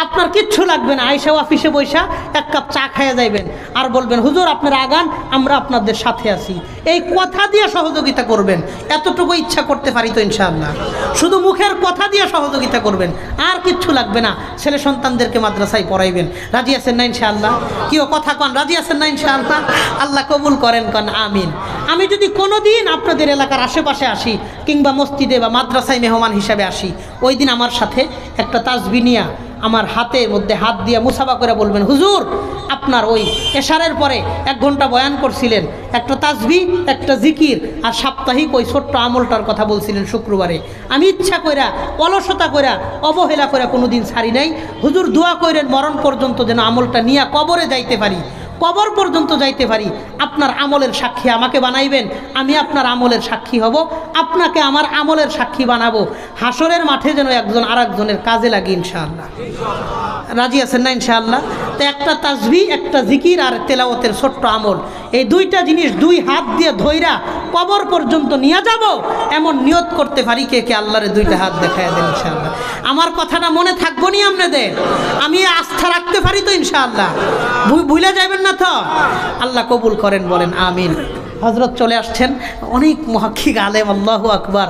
আপনার কিচ্ছু লাগবে না, আইসা অফিসে বৈশা 1 কাপ চা খাইয়া যাইবেন আর বলবেন, হুজুর আপনারা আগান, আমরা আপনাদের সাথে আছি। এই কথা দিয়ে সহযোগিতা করবেন। এতটুকু ইচ্ছা করতে পারি তো ইনশাআল্লাহ। শুধু মুখের কথা দিয়ে সহযোগিতা করবেন, আর কিচ্ছু লাগবে না। ছেলে সন্তানদেরকে মাদ্রাসায় পড়াইবেন। রাজি আছেন না ইনশাআল্লাহ? কেউ কথা কন, রাজি আছেন না ইনশাআল্লাহ? আল্লাহ কবুল করেন, কন আমিন। আমি যদি কোনো দিন আপনাদের এলাকার আশেপাশে আসি কিংবা মসজিদে বা মাদ্রাসায় মেহমান হিসাবে আসি, ওই দিন আমার সাথে একটা তাসবিহ নিয়া আমার হাতের মধ্যে হাত দিয়ে মুসাফা করে বলবেন, হুজুর আপনার ওই এশারের পরে 1 ঘন্টা বয়ান করছিলেন, একটা তাসবিহ একটা জিকির আর সাপ্তাহিক ওই ছোট্ট আমলটার কথা বলছিলেন শুক্রবারে, আমি ইচ্ছা কইরা অলসতা কইরা অবহেলা করে কোনো দিন ছাড়ি নাই। হুজুর দোয়া কইরেন মরণ পর্যন্ত যেন আমলটা নিয়ে কবরে যাইতে পারি, কবর পর্যন্ত যাইতে পারি। আপনার আমলের সাক্ষী আমাকে বানাইবেন, আমি আপনার আমলের সাক্ষী হব, আপনাকে আমার আমলের সাক্ষী বানাবো। হাসরের মাঠে যেন একজন আর একজনের কাজে লাগে ইনশাআল্লাহ। রাজি আছেন না ইনশাআল্লাহ? তো একটা তাসবিহ একটা জিকির আর তেলাওয়াতের ছোট্ট আমল, এই দুইটা জিনিস 2 হাত দিয়ে ধইরা কবর পর্যন্ত নিয়ে যাব, এমন নিয়ত করতে পারি কে কে? আল্লাহরে 2টা হাত দেখায় দেন ইনশাআল্লাহ। আমার কথাটা মনে থাকবো নি আপনাদের? আমি আস্থা রাখতে পারি তো ইনশাআল্লাহ? ভুলে যাবেন না তো? আল্লাহ কবুল করেন, বলেন আমিন। হযরত চলে আসছেন, অনেক মুহাক্কিক আলেম, আল্লাহু আকবার।